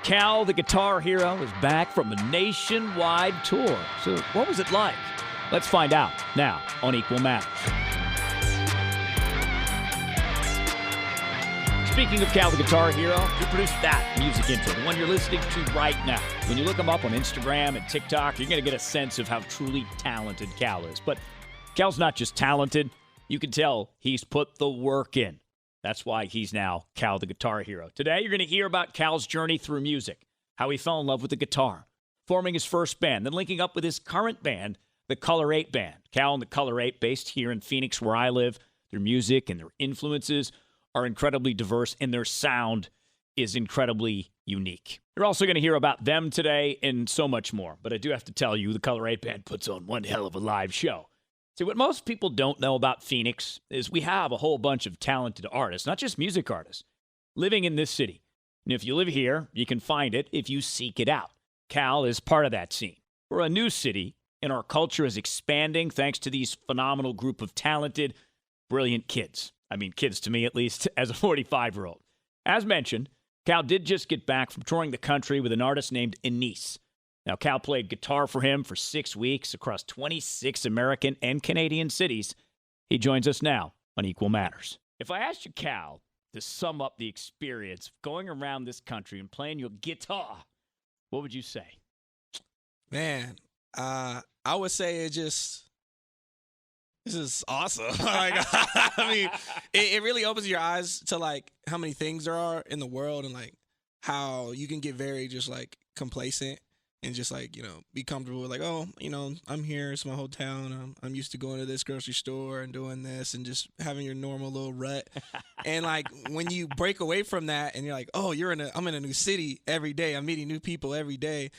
Cal, the Guitar Hero, is back from a nationwide tour. So what was it like? Let's find out now on Equal Matters. Speaking of Cal, the Guitar Hero, who produced that music intro, the one you're listening to right now. When you look him up on Instagram and TikTok, you're going to get a sense of how truly talented Cal is. But Cal's not just talented. You can tell he's put the work in. That's why he's now Cal, the Guitar Hero. Today, you're going to hear about Cal's journey through music, how he fell in love with the guitar, forming his first band, then linking up with his current band, the Color 8 Band. Cal and the Color 8, based here in Phoenix, where I live, their music and their influences are incredibly diverse, and their sound is incredibly unique. You're also going to hear about them today and so much more. But I do have to tell you, the Color 8 Band puts on one hell of a live show. See, what most people don't know about Phoenix is we have a whole bunch of talented artists, not just music artists, living in this city. And if you live here, you can find it if you seek it out. Cal is part of that scene. We're a new city, and our culture is expanding thanks to these phenomenal group of talented, brilliant kids. I mean, kids to me, at least, as a 45-year-old. As mentioned, Cal did just get back from touring the country with an artist named Anice. Now, Cal played guitar for him for 6 weeks across 26 American and Canadian cities. He joins us now on Equal Matters. If I asked you, Cal, to sum up the experience of going around this country and playing your guitar, what would you say? Man, I would say this is awesome. Like, I mean, it really opens your eyes to, like, how many things there are in the world and, like, how you can get very just, like, complacent. And just, like, you know, be comfortable with, like, oh, you know, I'm here. It's my hometown. I'm used to going to this grocery store and doing this and just having your normal little rut. And, like, when you break away from that and you're like, oh, I'm in a new city every day. I'm meeting new people every day.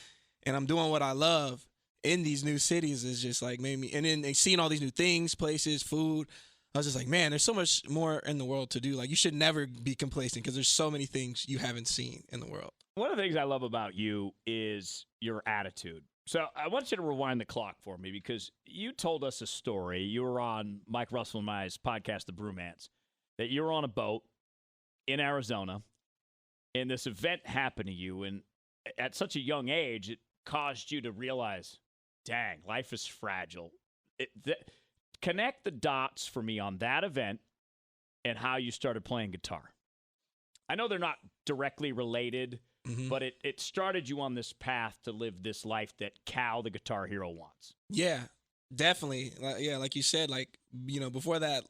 And I'm doing what I love in these new cities is just, like, made me. And then seeing all these new things, places, food. I was just like, man, there's so much more in the world to do. Like, you should never be complacent because there's so many things you haven't seen in the world. One of the things I love about you is your attitude. So I want you to rewind the clock for me because you told us a story. You were on Mike Russell and my podcast, The Brewmans, that you were on a boat in Arizona, and this event happened to you. And at such a young age, it caused you to realize, dang, life is fragile. Connect the dots for me on that event and how you started playing guitar. I know they're not directly related, but it started you on this path to live this life that Cal, the Guitar Hero, wants. Yeah, definitely. Yeah, like you said, like, you know, before that,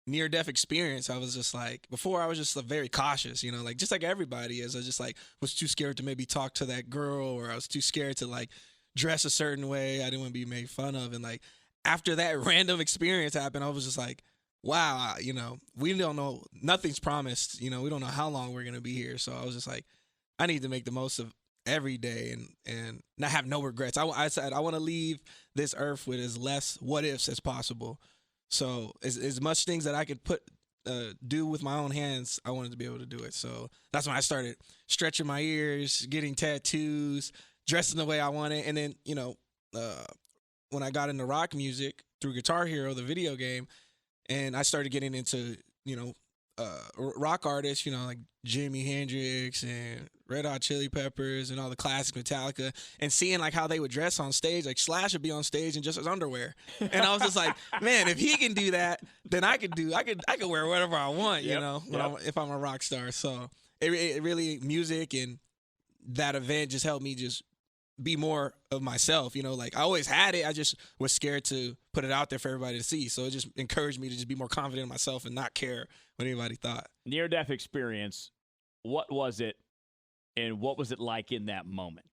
near-death experience, I was just like, before I was just very cautious, you know, like just like everybody is. I just like was too scared to maybe talk to that girl, or I was too scared to like dress a certain way. I didn't want to be made fun of. And like after that random experience happened, I was just like, wow, you know, we don't know, nothing's promised, you know, we don't know how long we're going to be here. So I was just like, I need to make the most of every day and not have no regrets. I said, I want to leave this earth with as less what ifs as possible. So as much things that I could do with my own hands, I wanted to be able to do it. So that's when I started stretching my ears, getting tattoos, dressing the way I wanted. And then, you know, when I got into rock music through Guitar Hero, the video game, and I started getting into, you know, rock artists, you know, like Jimi Hendrix and Red Hot Chili Peppers and all the classic Metallica, and seeing like how they would dress on stage. Like Slash would be on stage in just his underwear, and I was just like, man, if he can do that, then I could wear whatever I want, you know, if I'm a rock star. So it really, music and that event just helped me just be more of myself, you know, like I always had it. I just was scared to put it out there for everybody to see. So it just encouraged me to just be more confident in myself and not care what anybody thought. Near-death experience, what was it and what was it like in that moment?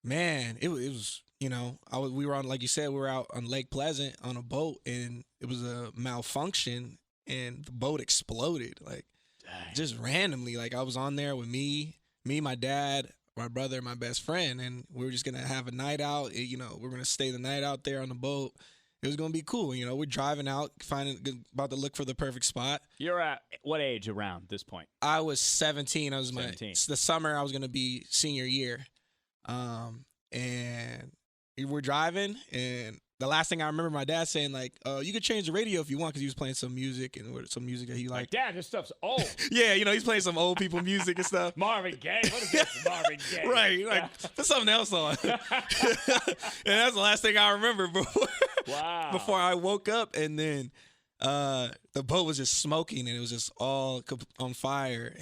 Man, it was, you know, we were on, like you said, we were out on Lake Pleasant on a boat, and it was a malfunction and the boat exploded, like just randomly. Like I was on there with me, my dad, my brother, my best friend, and we were just going to have a night out. You know, we're going to stay the night out there on the boat. It was going to be cool. You know, we're driving out, about to look for the perfect spot. You're at what age around this point? I was 17. I was 17. The summer I was going to be senior year. And we're driving, and the last thing I remember my dad saying, like, you could change the radio if you want, because he was playing some music and some music that he Like, liked. Dad, this stuff's old. Yeah, he's playing some old people music and stuff. Marvin Gaye. What is this, Marvin Gaye? Right, like put something else on. And that's the last thing I remember before I woke up. And then the boat was just smoking, and it was just all on fire.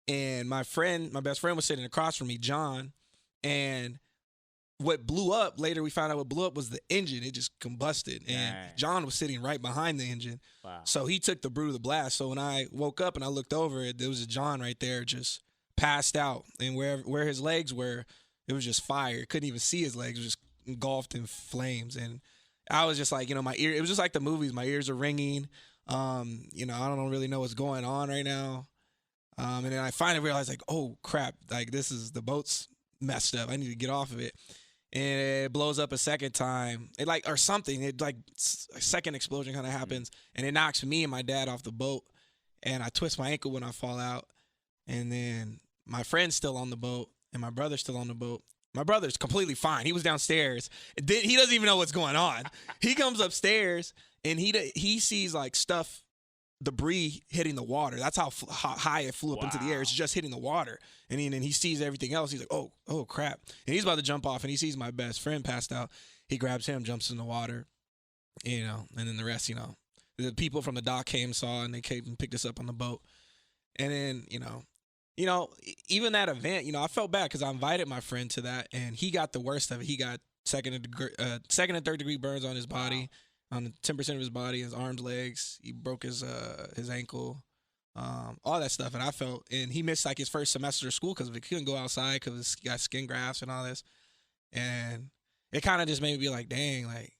And my best friend was sitting across from me, John, and what blew up, later we found out what blew up was the engine. It just combusted. And John was sitting right behind the engine. Wow. So he took the brunt of the blast. So when I woke up and I looked over, there was a John right there just passed out. And where his legs were, it was just fire. Couldn't even see his legs. It was just engulfed in flames. And I was just like, my ear, it was just like the movies. My ears are ringing. I don't really know what's going on right now. And then I finally realized, like, oh, crap. Like, the boat's messed up. I need to get off of it. And it blows up a second time. A second explosion kind of happens. And it knocks me and my dad off the boat. And I twist my ankle when I fall out. And then my friend's still on the boat. And my brother's still on the boat. My brother's completely fine. He was downstairs. He doesn't even know what's going on. He comes upstairs and he sees like debris hitting the water. That's how high it flew up into the air. It's just hitting the water. And then he sees everything else. He's like, oh crap. And he's about to jump off, and he sees my best friend passed out. He grabs him, jumps in the water, and then the rest, the people from the dock came, saw, and they came and picked us up on the boat. And then, even that event, I felt bad because I invited my friend to that, and he got the worst of it. He got second and third degree burns on his body. On 10% of his body, his arms, legs. He broke his ankle, all that stuff. And he missed like his first semester of school because he couldn't go outside because he got skin grafts and all this. And it kind of just made me be like, dang, like,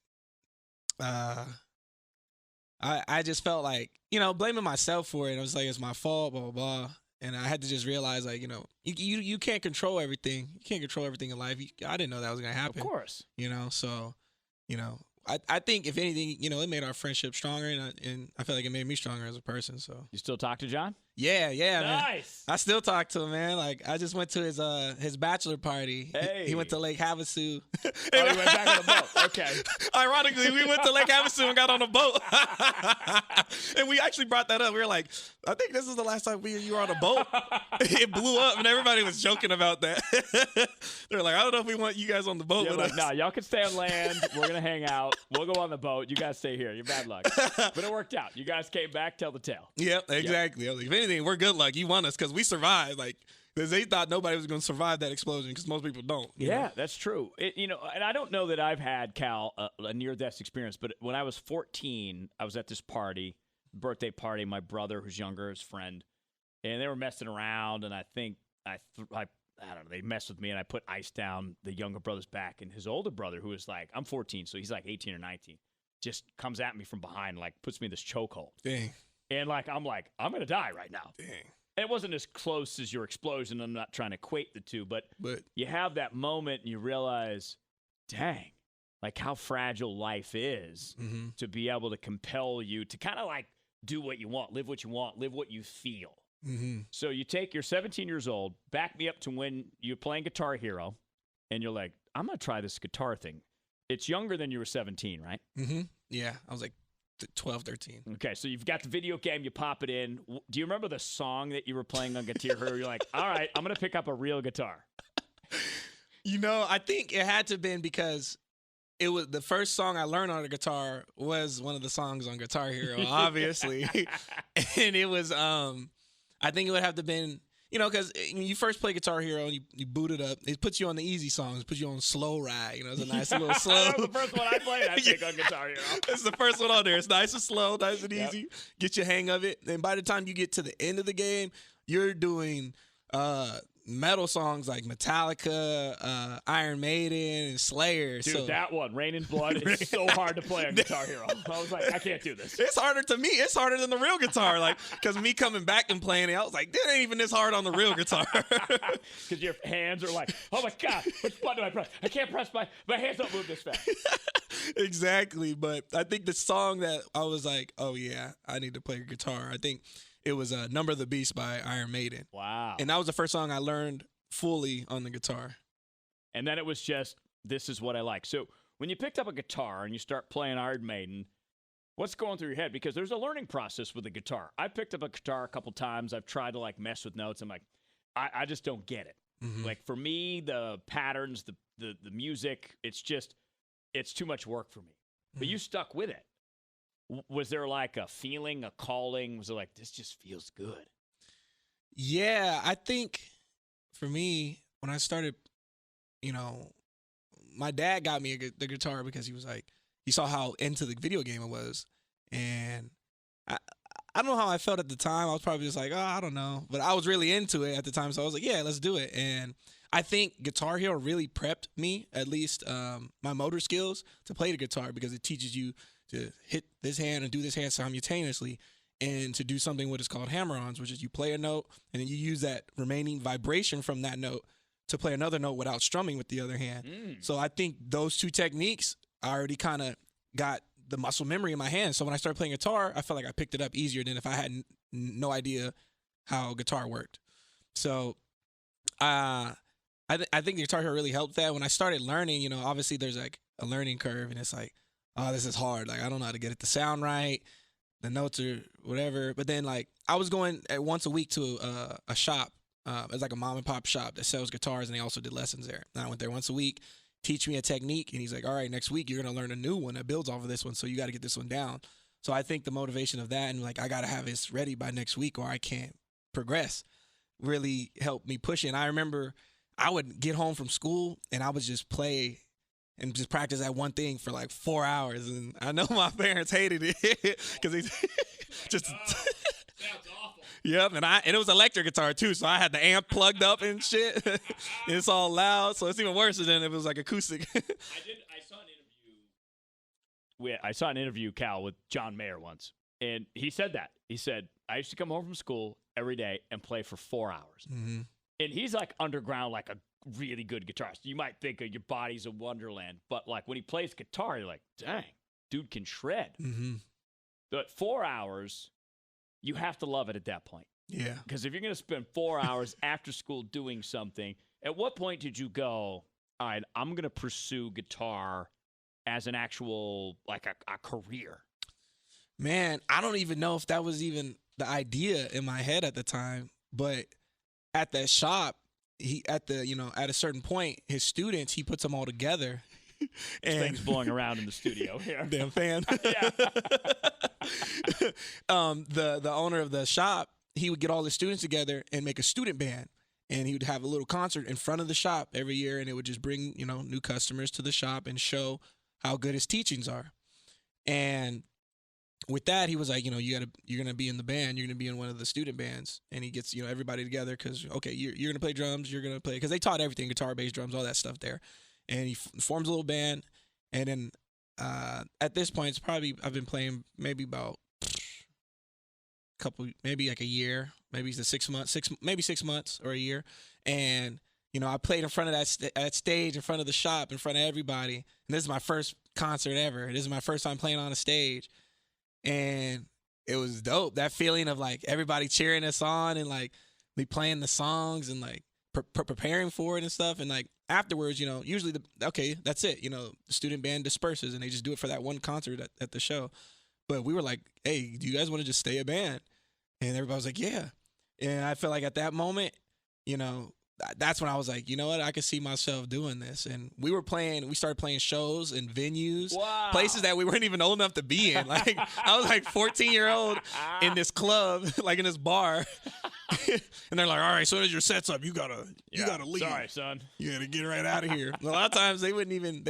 I just felt like, blaming myself for it. I was like, it's my fault, blah, blah, blah. And I had to just realize, like, you can't control everything. You can't control everything in life. I didn't know that was going to happen. Of course. So, I think if anything, it made our friendship stronger, and I feel like it made me stronger as a person. So you still talk to John? Yeah, nice. Man. I still talk to him, man. Like I just went to his bachelor party. Hey. He went to Lake Havasu. Oh, he went back on the boat. Okay. Ironically, we went to Lake Havasu and got on a boat, and we actually brought that up. We were like, I think this is the last time you were on a boat. It blew up, and everybody was joking about that. They were like, I don't know if we want you guys on the boat with us. No, y'all can stay on land. We're gonna hang out. We'll go on the boat. You guys stay here. You're bad luck. But it worked out. You guys came back. Tell the tale. Yep, exactly. Yep. I was like, if anything, we're good luck. You won us because we survived. Like, because they thought nobody was going to survive that explosion because most people don't. Yeah, that's true. And I don't know that I've had, Cal, a near-death experience, but when I was 14, I was at this birthday party, my brother, who's younger, his friend, and they were messing around, and I think I don't know, they messed with me, and I put ice down the younger brother's back, and his older brother, who is like, I'm 14, so he's like 18 or 19, just comes at me from behind, like puts me in this chokehold. Dang. And I'm going to die right now. Dang. And it wasn't as close as your explosion. I'm not trying to equate the two, but you have that moment and you realize, dang, like how fragile life is to be able to compel you to kind of like do what you want, live what you feel. Mm-hmm. So you take, you're 17 years old, back me up to when you're playing Guitar Hero, and you're like, I'm going to try this guitar thing. It's younger than you were 17, right? Mm-hmm. Yeah, I was like 12, 13. Okay, so you've got the video game, you pop it in. Do you remember the song that you were playing on Guitar Hero? You're like, all right, I'm going to pick up a real guitar. I think it had to have been because it was the first song I learned on the guitar was one of the songs on Guitar Hero, obviously. And it was, I think it would have to have been, because when you first play Guitar Hero and you boot it up, it puts you on the easy songs, it puts you on Slow Ride. It's a nice little slow. That was the first one I played, I think, on Guitar Hero. It's the first one on there. It's nice and slow, nice and easy. Get your hang of it. And by the time you get to the end of the game, you're doing metal songs like Metallica, Iron Maiden, and Slayer. Dude, that one, Rain in Blood, is so hard to play on Guitar Hero. I was like, I can't do this. It's harder to me. It's harder than the real guitar. Because me coming back and playing it, I was like, that ain't even this hard on the real guitar. Because your hands are like, oh my God, which button do I press? I can't press my hands don't move this fast. Exactly. But I think the song that I was like, oh yeah, I need to play guitar. I think it was Number of the Beast by Iron Maiden. Wow. And that was the first song I learned fully on the guitar. And then it was just, this is what I like. So when you picked up a guitar and you start playing Iron Maiden, what's going through your head? Because there's a learning process with a guitar. I picked up a guitar a couple times. I've tried to like mess with notes. I'm like, I just don't get it. Mm-hmm. Like for me, the patterns, the music, it's too much work for me. But you stuck with it. Was there like a feeling, a calling? Was it like, this just feels good? Yeah, I think for me, when I started, my dad got me the guitar because he was like, he saw how into the video game it was. And I don't know how I felt at the time. I was probably just like, oh, I don't know. But I was really into it at the time. So I was like, yeah, let's do it. And I think Guitar Hero really prepped me, at least my motor skills, to play the guitar because it teaches you to hit this hand and do this hand simultaneously and to do something what is called hammer-ons, which is you play a note and then you use that remaining vibration from that note to play another note without strumming with the other hand. So I think those two techniques, I already kind of got the muscle memory in my hand. So when I started playing guitar, I felt like I picked it up easier than if I had no idea how guitar worked. So I think the Guitar Hero really helped that. When I started learning, obviously there's like a learning curve and it's like, oh, this is hard. Like, I don't know how to get it to sound right. The notes are whatever. But then like I was going once a week to a shop. It's like a mom and pop shop that sells guitars and they also did lessons there. And I went there once a week, teach me a technique. And he's like, all right, next week you're going to learn a new one that builds off of this one. So you got to get this one down. So I think the motivation of that and like, I got to have this ready by next week or I can't progress really helped me push it. And I remember I would get home from school and I would just play and just practice that one thing for like 4 hours. And I know my parents hated it because they just sounds awful. Yep, and it was electric guitar too, so I had the amp plugged up and shit. It's all loud, so it's even worse than if it was like acoustic. I saw an interview, Cal, with John Mayer once, and he said that. He said, I used to come home from school every day and play for 4 hours. Mm-hmm. And he's like underground, like a really good guitarist. You might think of Your Body's a Wonderland, but like when he plays guitar, you're like, dang, dude can shred. Mm-hmm. But 4 hours, you have to love it at that point. Yeah. Because if you're going to spend 4 hours after school doing something, at what point did you go, all right, I'm going to pursue guitar as an actual, like a career? Man, I don't even know if that was even the idea in my head at the time, but at that shop, at a certain point, his students, he puts them all together. And things blowing around in the studio here. Damn fan. Yeah. The owner of the shop, he would get all the students together and make a student band. And he would have a little concert in front of the shop every year, and it would just bring, new customers to the shop and show how good his teachings are. And with that, he was like, you're gonna be in the band, you're gonna be in one of the student bands, and he gets everybody together because okay, you're gonna play drums, you're gonna play because they taught everything, guitar, bass, drums, all that stuff there, and he forms a little band, and then at this point, it's probably I've been playing maybe about maybe like a year, maybe it's 6 months, 6 months or a year, and I played in front of that stage, in front of the shop, in front of everybody, and this is my first concert ever. This is my first time playing on a stage. And it was dope. That feeling of like everybody cheering us on and like me playing the songs and like preparing for it and stuff. And like afterwards, usually that's it. The student band disperses and they just do it for that one concert at the show. But we were like, hey, do you guys want to just stay a band? And everybody was like, yeah. And I felt like at that moment, that's when I was like, you know what? I could see myself doing this. And we started playing shows in venues, places that we weren't even old enough to be in. Like I was like 14-year-old in this club, like in this bar. And they're like, all right, so as your set's up, you gotta leave. Sorry, son. You gotta get right out of here. A lot of times they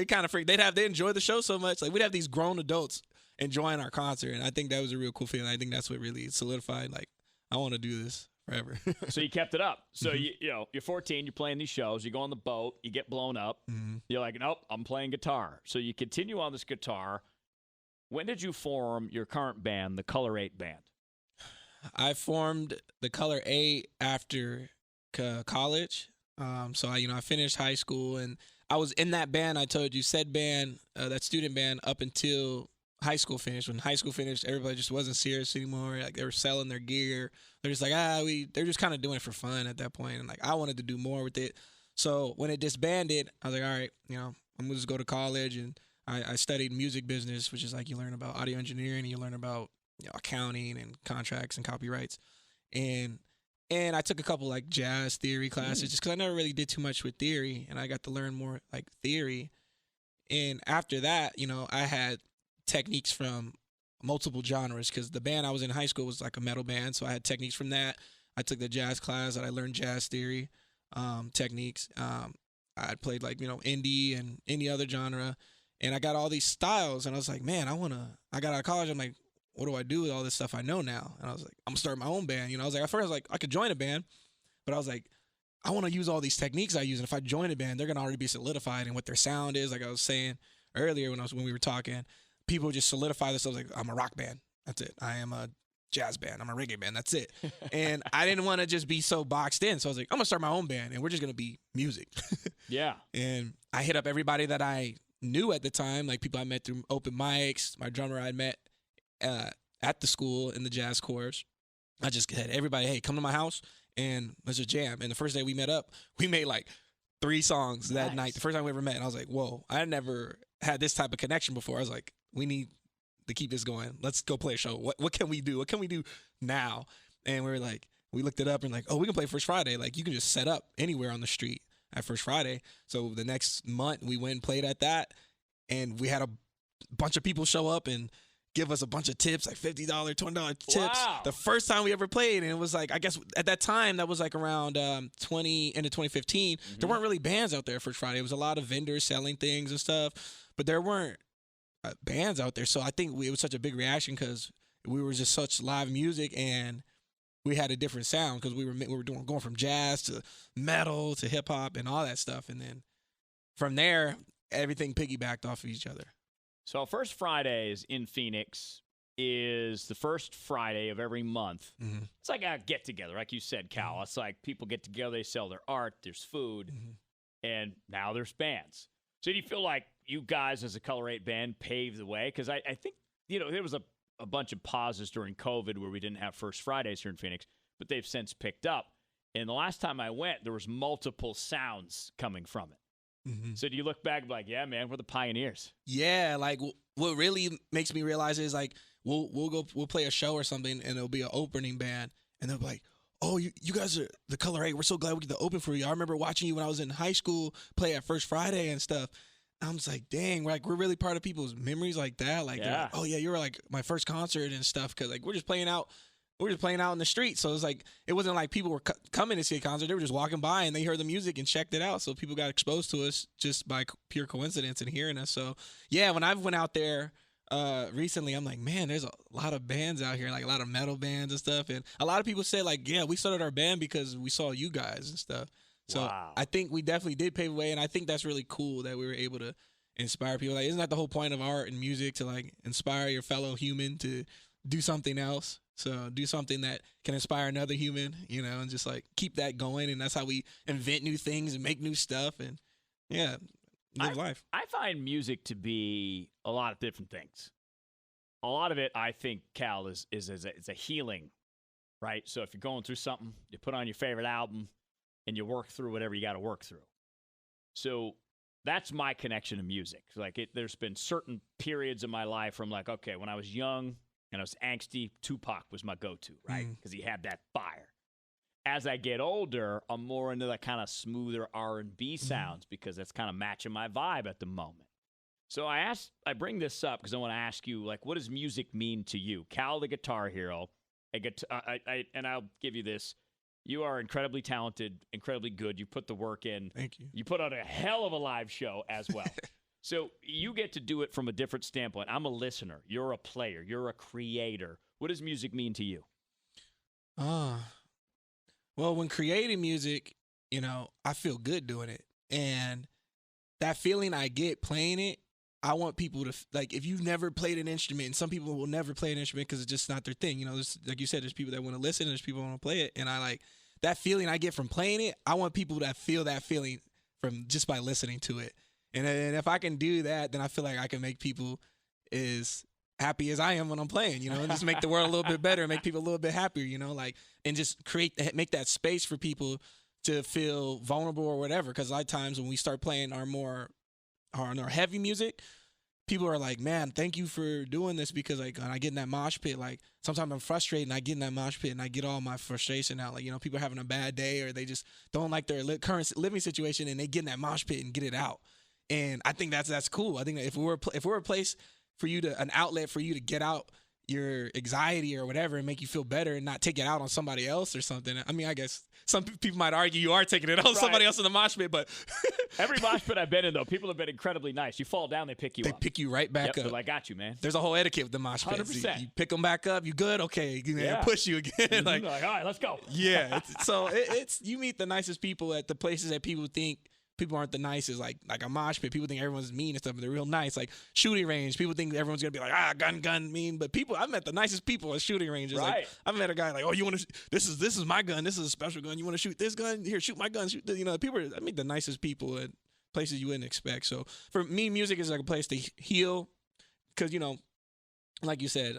kind of freak. They enjoy the show so much. Like we'd have these grown adults enjoying our concert. And I think that was a real cool feeling. I think that's what really solidified, like, I want to do this forever. So you kept it up. So you're 14, you're playing these shows, you go on the boat, you get blown up. Mm-hmm. You're like, nope, I'm playing guitar. So you continue on this guitar. When did you form your current band, the Color 8 Band? I formed the Color 8 after college. So I finished high school and I was in that band. I told you, said band, that student band, up until high school finished. When high school finished, everybody just wasn't serious anymore. Like they were selling their gear. They're just like, they're just kind of doing it for fun at that point. And like, I wanted to do more with it. So when it disbanded, I was like, all right, I'm going to just go to college. And I studied music business, which is like you learn about audio engineering and you learn about accounting and contracts and copyrights. And I took a couple like jazz theory classes just because I never really did too much with theory, and I got to learn more like theory. And after that, I had techniques from multiple genres because the band I was in high school was like a metal band, so I had techniques from that. I took the jazz class and I learned jazz theory techniques. I played like indie and any other genre, and I got all these styles. And I was like, man, I got out of college. I'm like, what do I do with all this stuff I know now? And I was like, I'm gonna start my own band. I was like, at first I was like, I could join a band, but I was like, I want to use all these techniques I use, and if I join a band, they're gonna already be solidified in what their sound is. Like I was saying earlier when we were talking, people just solidify themselves like, I'm a rock band. That's it. I am a jazz band. I'm a reggae band. That's it. And I didn't want to just be so boxed in, so I was like, I'm gonna start my own band, and we're just gonna be music. Yeah. And I hit up everybody that I knew at the time, like people I met through open mics. My drummer I met at the school in the jazz course. I just had everybody, hey, come to my house and let's just jam. And the first day we met up, we made like 3 songs that night. The first time we ever met. And I was like, whoa, I never had this type of connection before. I was like, we need to keep this going. Let's go play a show. What can we do? What can we do now? And we were like, we looked it up and like, oh, we can play First Friday. Like you can just set up anywhere on the street at First Friday. So the next month we went and played at that. And we had a bunch of people show up and give us a bunch of tips, like $50, $20 tips. Wow. The first time we ever played, and it was like, I guess at that time, that was like around into 2015. There weren't really bands out there First Friday. It was a lot of vendors selling things and stuff, but there weren't bands out there. So I think it was such a big reaction because we were just such live music, and we had a different sound because we were going from jazz to metal to hip hop and all that stuff, and then from there, everything piggybacked off of each other. So First Fridays in Phoenix is the first Friday of every month. Mm-hmm. It's like a get-together, like you said, Cal. Mm-hmm. It's like people get together, they sell their art, there's food, and now there's bands. So do you feel like you guys as a Color 8 band paved the way? Because I think, there was a bunch of pauses during COVID where we didn't have First Fridays here in Phoenix, but they've since picked up. And the last time I went, there was multiple sounds coming from it. Mm-hmm. So do you look back and be like, yeah, man, we're the pioneers? Yeah, like what really makes me realize is like we'll play a show or something and it'll be an opening band and they'll be like, oh, you guys are the Color 8. We're so glad we get to open for you. I remember watching you when I was in high school play at First Friday and stuff. I'm just like, dang, we're really part of people's memories like that. Like, yeah. Like, oh yeah, you were like my first concert and stuff because like we're just playing out in the street. So it's like, it wasn't like people were coming to see a concert. They were just walking by and they heard the music and checked it out. So people got exposed to us just by pure coincidence and hearing us. So yeah, when I went out there recently, I'm like, man, there's a lot of bands out here, like a lot of metal bands and stuff. And a lot of people said like, yeah, we started our band because we saw you guys and stuff. So wow. I think we definitely did pave the way. And I think that's really cool that we were able to inspire people. Like, isn't that the whole point of art and music, to like inspire your fellow human to do something else? So do something that can inspire another human, and just like keep that going. And that's how we invent new things and make new stuff and live life. I find music to be a lot of different things. A lot of it, I think, Cal, is a healing, right? So if you're going through something, you put on your favorite album and you work through whatever you got to work through. So that's my connection to music. Like there's been certain periods in my life where I'm like, okay, when I was young and I was angsty, Tupac was my go-to, right? Because he had that fire. As I get older, I'm more into that kind of smoother R&B sounds because that's kind of matching my vibe at the moment. So I bring this up because I want to ask you, like, what does music mean to you? Cal, the Guitar Hero, and I'll give you this. You are incredibly talented, incredibly good. You put the work in. Thank you. You put on a hell of a live show as well. So you get to do it from a different standpoint. I'm a listener. You're a player. You're a creator. What does music mean to you? Well, when creating music, I feel good doing it. And that feeling I get playing it, I want people to, like, if you've never played an instrument, and some people will never play an instrument because it's just not their thing. Like you said, there's people that want to listen, and there's people that want to play it. And I like that feeling I get from playing it. I want people to feel that feeling from just by listening to it. And if I can do that, then I feel like I can make people as happy as I am when I'm playing, and just make the world a little bit better, make people a little bit happier, and just make that space for people to feel vulnerable or whatever. Because a lot of times when we start playing our more heavy music, people are like, man, thank you for doing this, because like when I get in that mosh pit, like sometimes I'm frustrated and I get in that mosh pit and I get all my frustration out. Like, you know, people are having a bad day or they just don't like their current living situation and they get in that mosh pit and get it out. And I think that's cool. I think that if we're a place for you to, an outlet for you to get out your anxiety or whatever and make you feel better and not take it out on somebody else or something. I mean, I guess some people might argue you are taking it on somebody else in the mosh pit, but every mosh pit I've been in, though, people have been incredibly nice. You fall down, they pick you up. They pick you right back up. They're like, got you, man. There's a whole etiquette with the mosh pit. 100%. You pick them back up. You good? Okay. Push you again. Like, all right, let's go. Yeah. It's you meet the nicest people at the places that people think people aren't the nicest. Like a mosh pit, people think everyone's mean and stuff, but they're real nice. Like shooting range, people think everyone's gonna be like, gun mean, but I've met the nicest people at shooting ranges. Right. Like I've met a guy like, oh, you want to? This is my gun. This is a special gun. You want to shoot this gun? Here, shoot my gun. Shoot. I meet the nicest people at places you wouldn't expect. So for me, music is like a place to heal, because like you said,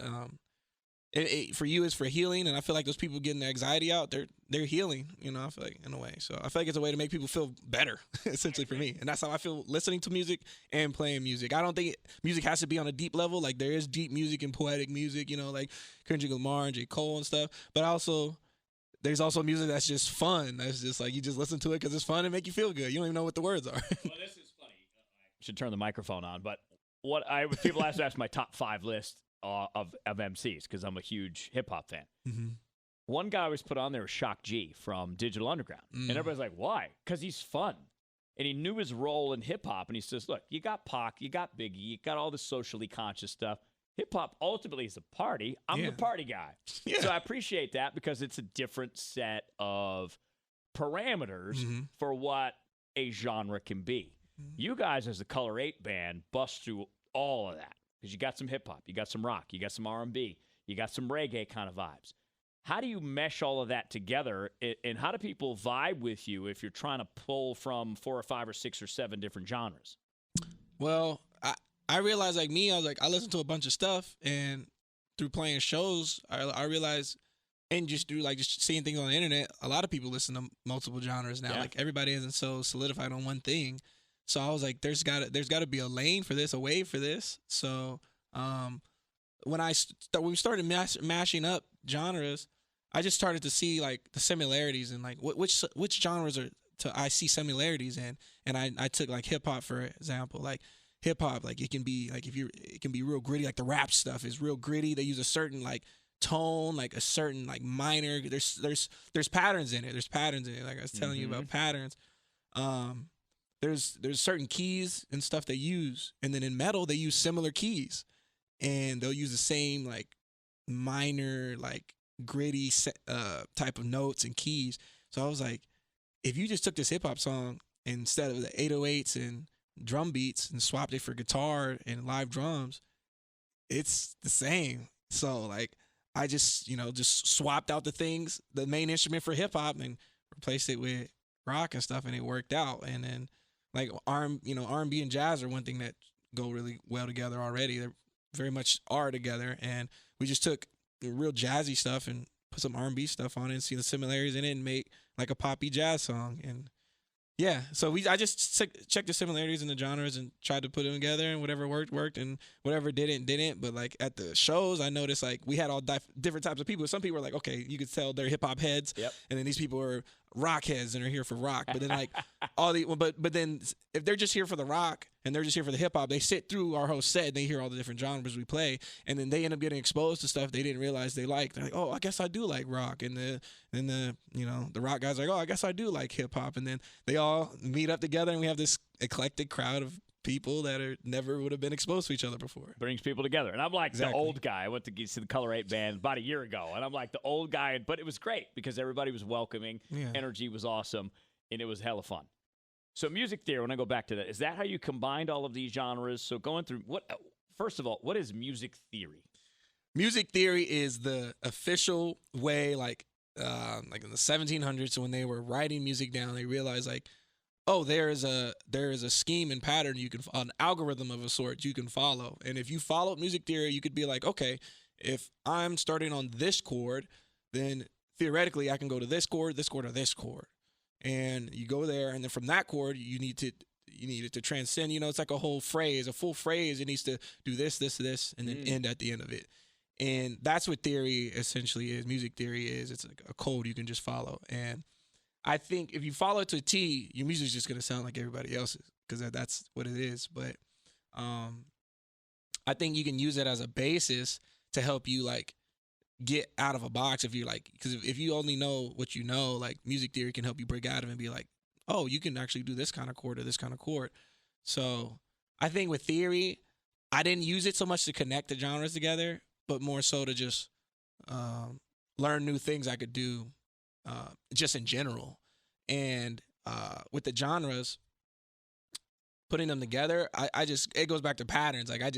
for you it's for healing, and I feel like those people getting their anxiety out, they're healing. I feel like in a way. So I feel like it's a way to make people feel better, essentially for me, and that's how I feel listening to music and playing music. I don't think music has to be on a deep level. Like there is deep music and poetic music, like Kendrick Lamar and J. Cole and stuff. But there's also music that's just fun. That's just like you just listen to it because it's fun and make you feel good. You don't even know what the words are. Well, this is funny. I should turn the microphone on, but people ask my top 5 list of MCs, because I'm a huge hip hop fan. Mm-hmm. One guy was put on there was Shock G from Digital Underground. And everybody's like, why? Because he's fun. And he knew his role in hip hop. And he says, look, you got Pac, you got Biggie, you got all the socially conscious stuff. Hip hop ultimately is a party. I'm the party guy. Yeah. So I appreciate that, because it's a different set of parameters for what a genre can be. You guys, as the Color 8 band, bust through all of that, because you got some hip hop, you got some rock, you got some R&B, you got some reggae kind of vibes. How do you mesh all of that together, and how do people vibe with you if you're trying to pull from 4 or 5 or 6 or 7 different genres? Well, I realized, like me, I listened to a bunch of stuff, and through playing shows, I realized, and just through just seeing things on the internet, a lot of people listen to multiple genres now. Yeah. Like everybody isn't so solidified on one thing. So I was like, there's got to be a lane for this, a wave for this. So when we started mashing up genres, I just started to see like the similarities and like which genres I see similarities in. And I took like hip hop for example. Like hip hop, like it can be like it can be real gritty. Like the rap stuff is real gritty. They use a certain like tone, like a certain like minor. There's patterns in it. There's patterns in it. Like I was telling you about patterns. There's certain keys and stuff they use, and then in metal they use similar keys, and they'll use the same like minor like gritty type of notes and keys. So I was like, if you just took this hip hop song instead of the 808s and drum beats and swapped it for guitar and live drums, it's the same. So like I just just swapped out the main instrument for hip hop and replaced it with rock and stuff, and it worked out. And then like R&B and jazz are one thing that go really well together already. They're very much are together, and we just took the real jazzy stuff and put some R&B stuff on it and see the similarities in it and make like a poppy jazz song. And yeah, so I just checked the similarities in the genres and tried to put them together, and whatever worked, and whatever didn't. But like at the shows, I noticed like we had all different types of people. Some people were like, okay, you could tell they're hip hop heads, and then these people are rock heads and are here for rock. But then like but then if they're just here for the rock and they're just here for the hip hop, they sit through our whole set and they hear all the different genres we play, and then they end up getting exposed to stuff they didn't realize they liked. They're like, oh, I guess I do like rock, and the rock guys are like, oh, I guess I do like hip hop, and then they all meet up together and we have this eclectic crowd of people that never would have been exposed to each other before. Brings people together. And I'm like the old guy. I went to see the Color 8 band about a year ago, and I'm like the old guy, but it was great because everybody was welcoming, energy was awesome, and it was hella fun. So music theory, when I go back to that, is that how you combined all of these genres? So going through, first of all, what is music theory? Music theory is the official way, like in the 1700s, when they were writing music down, they realized like, oh, there is a scheme and pattern an algorithm of a sort you can follow. And if you followed music theory, you could be like, okay, if I'm starting on this chord, then theoretically I can go to this chord, or this chord. And you go there, and then from that chord, you need to you need it to transcend. It's like a whole phrase, a full phrase. It needs to do this, this, this, and then end at the end of it. And that's what theory essentially is. Music theory is. It's like a code you can just follow. And I think if you follow it to a T, your music's just gonna sound like everybody else's because that's what it is. But I think you can use it as a basis to help you like get out of a box if you're like, because if you only know what you know, like music theory can help you break out of it and be like, oh, you can actually do this kind of chord or this kind of chord. So I think with theory, I didn't use it so much to connect the genres together, but more so to just learn new things I could do just in general. And with the genres, putting them together, it goes back to patterns. Like I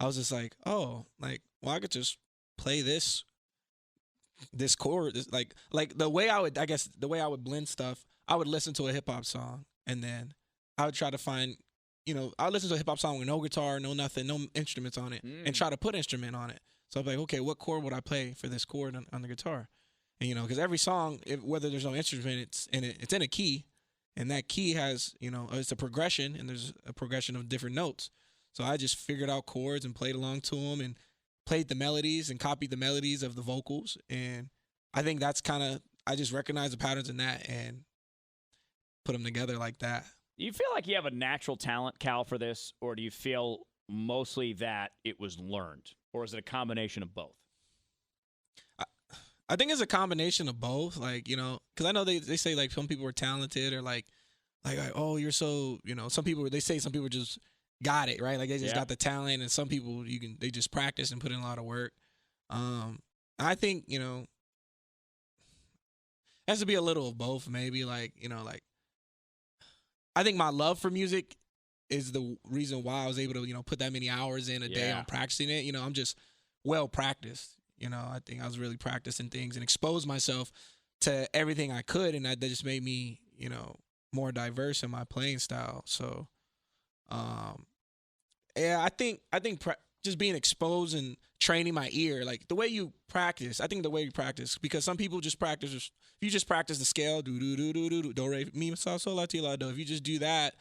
was just like, oh, like, well, I could just play this chord, like the way I would blend stuff. I would listen to a hip hop song and then I would try to find, I would listen to a hip hop song with no guitar, no nothing, no instruments on it, and try to put instrument on it. So I'm like, okay, what chord would I play for this chord on the guitar? And because every song, whether there's no instrument, it's in a key, and that key has, it's a progression, and there's a progression of different notes. So I just figured out chords and played along to them and played the melodies and copied the melodies of the vocals. And I think that's I just recognized the patterns in that and put them together like that. Do you feel like you have a natural talent, Cal, for this, or do you feel mostly that it was learned, or is it a combination of both? I think it's a combination of both, like, because I know they say like some people are talented or like, oh, you're so, some people just got it, right? Like they just got the talent, and some people they just practice and put in a lot of work. I think, it has to be a little of both, maybe, like, like I think my love for music is the reason why I was able to, put that many hours in a day on practicing it. I'm just well practiced. I think I was really practicing things and exposed myself to everything I could, and that just made me, more diverse in my playing style. So, I think just being exposed and training my ear, like the way you practice. I think the way you practice, because some people just practice. If you just practice the scale, do do do do do do re mi fa sol la ti la do. If you just do that,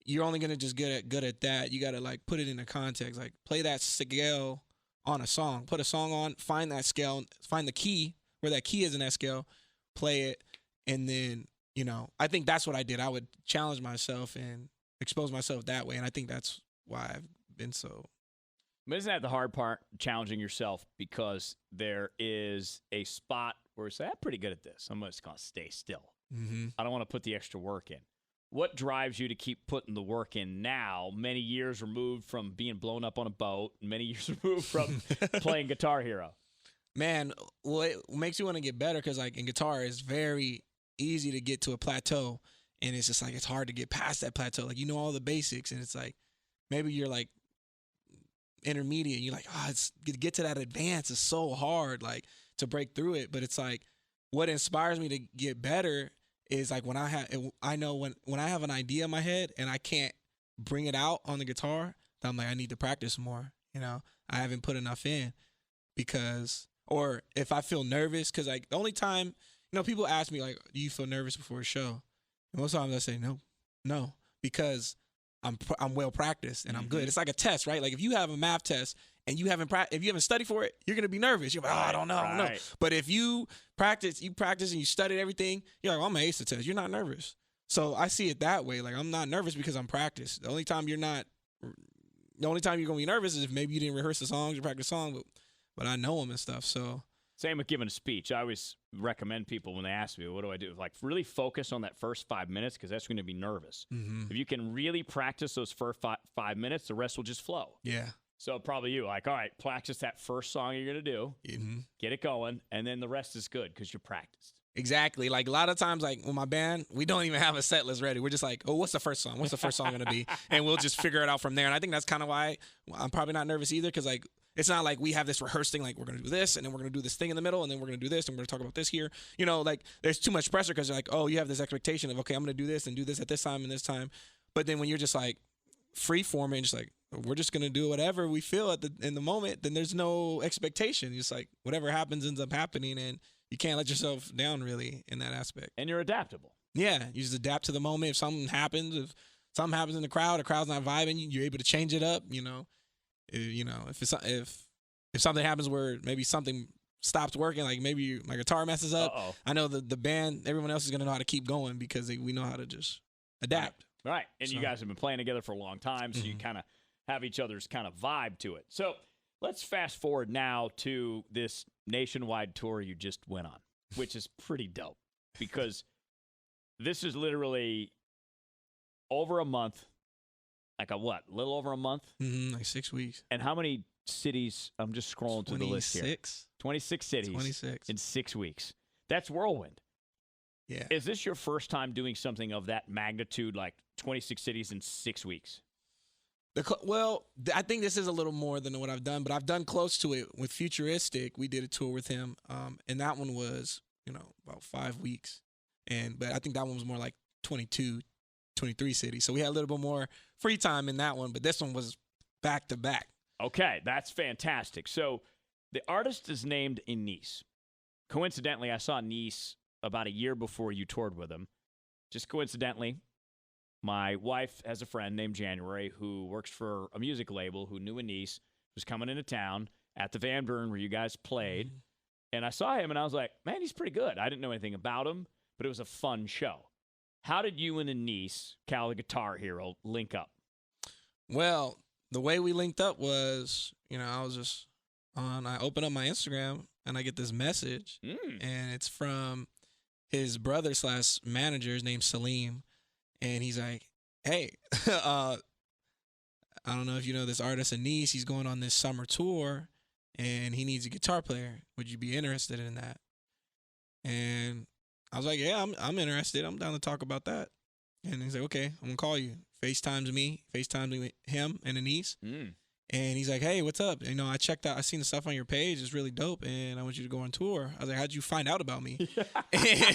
you're only gonna just get good at that. You gotta like put it into context, like play that scale on a song, put a song on, find that scale, find the key where that key is in that scale, play it, and then I think that's what I did. I would challenge myself and expose myself that way, and I think that's why I've been so. But isn't that the hard part, challenging yourself, because there is a spot where you say, I'm pretty good at this. I'm just going to stay still. Mm-hmm. I don't want to put the extra work in. What drives you to keep putting the work in now, many years removed from being blown up on a boat, many years removed from playing Guitar Hero? Man, what makes you want to get better, because like in guitar, it's very easy to get to a plateau, and it's just like it's hard to get past that plateau. Like all the basics, and it's like maybe you're like intermediate, and you're like, it's get to that advance is so hard, like to break through it. But it's like what inspires me to get better is like when I have an idea in my head and I can't bring it out on the guitar, I'm like, I need to practice more. I haven't put enough in, or if I feel nervous, because like the only time, people ask me like, do you feel nervous before a show? And most times I say no, because I'm well practiced and I'm good. It's like a test, right? Like if you have a math test and if you haven't studied for it, you're gonna be nervous. You're like, I don't know. But if you practice and you studied everything, you're like, I'm gonna ace the test. You're not nervous. So I see it that way. Like I'm not nervous because I'm practiced. The only time you're gonna be nervous is if maybe you didn't rehearse the songs or practice songs, but I know them and stuff. So. Same with giving a speech. I always recommend people when they ask me, what do I do? Like, really focus on that first 5 minutes, because that's going to be nervous. Mm-hmm. If you can really practice those first 5 minutes, the rest will just flow. Yeah. So probably you, like, all right, practice that first song you're going to do, get it going, and then the rest is good because you're practiced. Exactly. Like a lot of times, like with my band, we don't even have a set list ready. We're just like, oh, what's the first song? What's the first song going to be? And we'll just figure it out from there. And I think that's kind of why I'm probably not nervous either, because like, it's not like we have this rehearsed thing, like we're going to do this, and then we're going to do this thing in the middle, and then we're going to do this, and we're going to talk about this here. Like there's too much pressure, because you're like, oh, you have this expectation of, okay, I'm going to do this and do this at this time and this time. But then when you're just like free forming, just like, we're just going to do whatever we feel in the moment, then there's no expectation. It's like whatever happens ends up happening, and you can't let yourself down really in that aspect. And you're adaptable. Yeah, you just adapt to the moment. If something happens, if something happens in the crowd's not vibing, you're able to change it up. If something happens where maybe something stops working, like maybe my guitar messes up, I know the band, everyone else is gonna know how to keep going because we know how to just adapt. Right. And you guys have been playing together for a long time, so you kind of have each other's kind of vibe to it. So let's fast forward now to this nationwide tour you just went on, which is pretty dope because this is literally over a month, like a little over a month? Like 6 weeks. And how many cities? I'm just scrolling through the list here. 26 cities 26. in 6 weeks. That's whirlwind. Yeah. Is this your first time doing something of that magnitude, like 26 cities in 6 weeks? I think this is a little more than what I've done, but I've done close to it with Futuristic. We did a tour with him, and that one was, about 5 weeks. But I think that one was more like 22, 23 cities. So we had a little bit more free time in that one, but this one was back to back. Okay, that's fantastic. So the artist is named Enis. Coincidentally, I saw Enis about a year before you toured with him. Just coincidentally, my wife has a friend named January who works for a music label who knew Enis, was coming into town at the Van Buren where you guys played. And I saw him and I was like, man, he's pretty good. I didn't know anything about him, but it was a fun show. How did you and Enis, Cal the Guitar Hero, link up? Well, the way we linked up was, I open up my Instagram and I get this message and it's from his brother / manager. His name's Salim. And he's like, hey, I don't know if you know this artist, Enis. He's going on this summer tour, and he needs a guitar player. Would you be interested in that? And I was like, yeah, I'm interested. I'm down to talk about that. And he's like, okay, I'm going to call you. FaceTimes me with him and Enis. And he's like, hey, what's up? I checked out, I seen the stuff on your page. It's really dope, and I want you to go on tour. I was like, how'd you find out about me?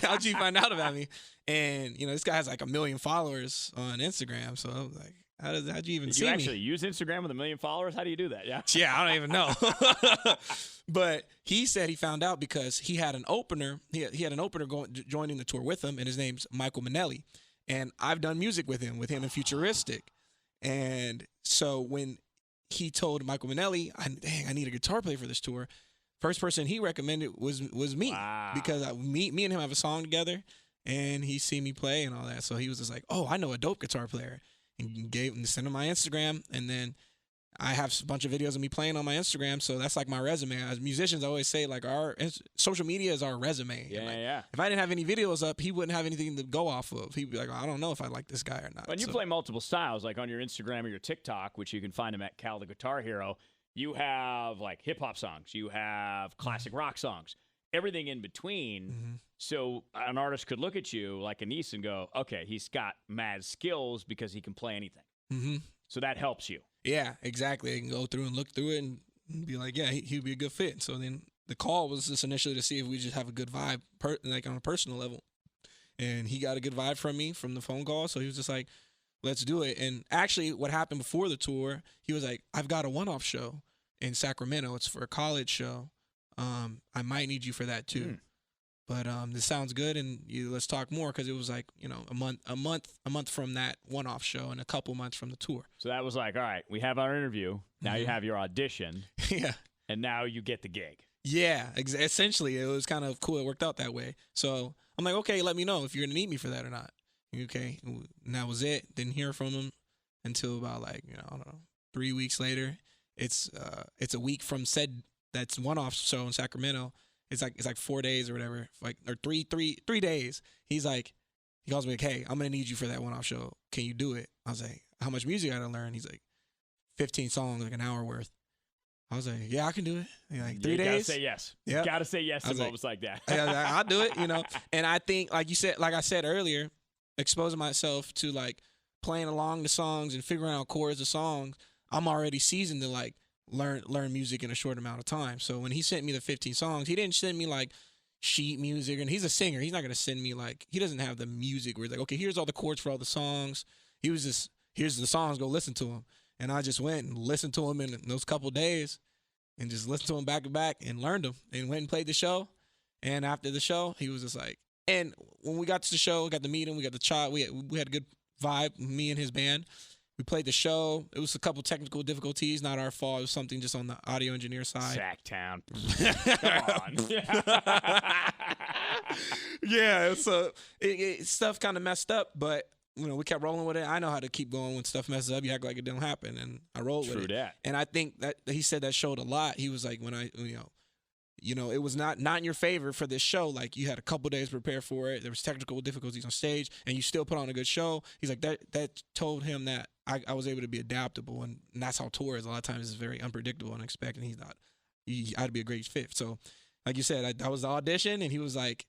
How'd you find out about me? And, this guy has like 1 million followers on Instagram. So I was like, how'd you even see me? Did you actually use Instagram with 1 million followers? How do you do that? Yeah, I don't even know. But he said he found out because he had an opener. He had an opener joining the tour with him, and his name's Michael Manelli. And I've done music with him and Futuristic. And so when he told Michael Manelli, I need a guitar player for this tour, first person he recommended was me. Wow. Because me and him have a song together, and he seen me play and all that. So he was just like, oh, I know a dope guitar player, and sent him my Instagram, and then I have a bunch of videos of me playing on my Instagram, so that's like my resume. As musicians, I always say, like, our social media is our resume. Yeah. If I didn't have any videos up, he wouldn't have anything to go off of. He'd be like, I don't know if I like this guy or not. When you play multiple styles, like on your Instagram or your TikTok, which you can find him at Cal the Guitar Hero, you have like hip-hop songs. You have classic rock songs. Everything in between. So an artist could look at you like Enis and go, okay, he's got mad skills because he can play anything. So that helps you. Yeah, exactly. I can go through and look through it and be like, yeah, he'd be a good fit. So then the call was just initially to see if we just have a good vibe, like on a personal level. And he got a good vibe from me from the phone call. So he was just like, let's do it. And actually what happened before the tour, he was like, I've got a one-off show in Sacramento. It's for a college show. I might need you for that too. But this sounds good, and let's talk more, because it was like, a month from that one-off show and a couple months from the tour. So that was like, all right, we have our interview. Now you have your audition. Yeah. And now you get the gig. Yeah, essentially. It was kind of cool. It worked out that way. So I'm like, okay, let me know if you're going to need me for that or not. Okay. And that was it. Didn't hear from him until about I don't know, 3 weeks later. It's a week from that's one-off show in Sacramento. It's like 4 days or whatever, or three days. He calls me like, hey, I'm gonna need you for that one-off show. Can you do it? I was like, how much music I gotta learn? He's like, 15 songs, like an hour worth. I was like, yeah, I can do it. Like 3 days. You gotta say yes. Yeah. You gotta say yes to moments like that. I'll do it, And I think, like I said earlier, exposing myself to like playing along the songs and figuring out chords of songs, I'm already seasoned to like learn music in a short amount of time. So when he sent me the 15 songs, he didn't send me like sheet music, and he's a singer. He's not going to send me like, he doesn't have the music where he's like, okay, here's all the chords for all the songs. He was just, here's the songs, go listen to them. And I just went and listened to them in those couple days and just listened to them back to back and learned them, and went and played the show. And after the show, he was just like, and when we got to the show, got the meeting, we got the chat, we had a vibe, me and his band. We played the show. It was a couple technical difficulties, not our fault. It was something just on the audio engineer side. Sacktown. Come on. Yeah, so stuff kind of messed up, but we kept rolling with it. I know how to keep going when stuff messes up. You act like it didn't happen, and I rolled with it. True that. And I think that he said that showed a lot. He was like, when it was not in your favor for this show. Like, you had a couple days to prepare for it. There was technical difficulties on stage, and you still put on a good show. He's like, that told him that I was able to be adaptable, and that's how tour is. A lot of times it's very unpredictable and unexpected. He's not. I'd be a great fit. So, like you said, that was the audition, and he was like,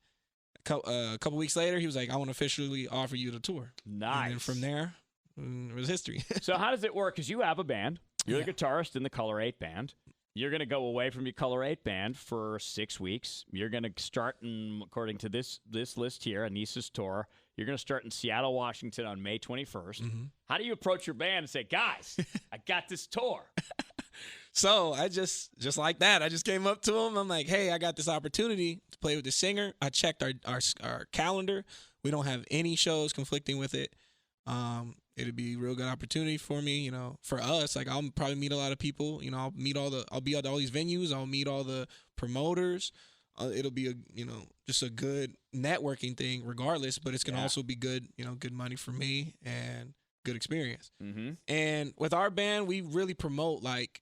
a couple weeks later, he was like, I want to officially offer you the tour. Nice. And then from there, it was history. So how does it work? Because you have a band. You're the guitarist in the Color 8 band. You're going to go away from your Color 8 band for 6 weeks. You're going to start, according to this list here, Anis's tour, you're going to start in Seattle, Washington on May 21st. Mm-hmm. How do you approach your band and say, guys, I got this tour? So I just like that. I just came up to him. I'm like, hey, I got this opportunity to play with the singer. I checked our calendar. We don't have any shows conflicting with it. It'd be a real good opportunity for me, for us. Like, I'll probably meet a lot of people. I'll be at all these venues. I'll meet all the promoters. It'll be just a good networking thing regardless, but it's going to also be good, good money for me and good experience. Mm-hmm. And with our band, we really promote, like,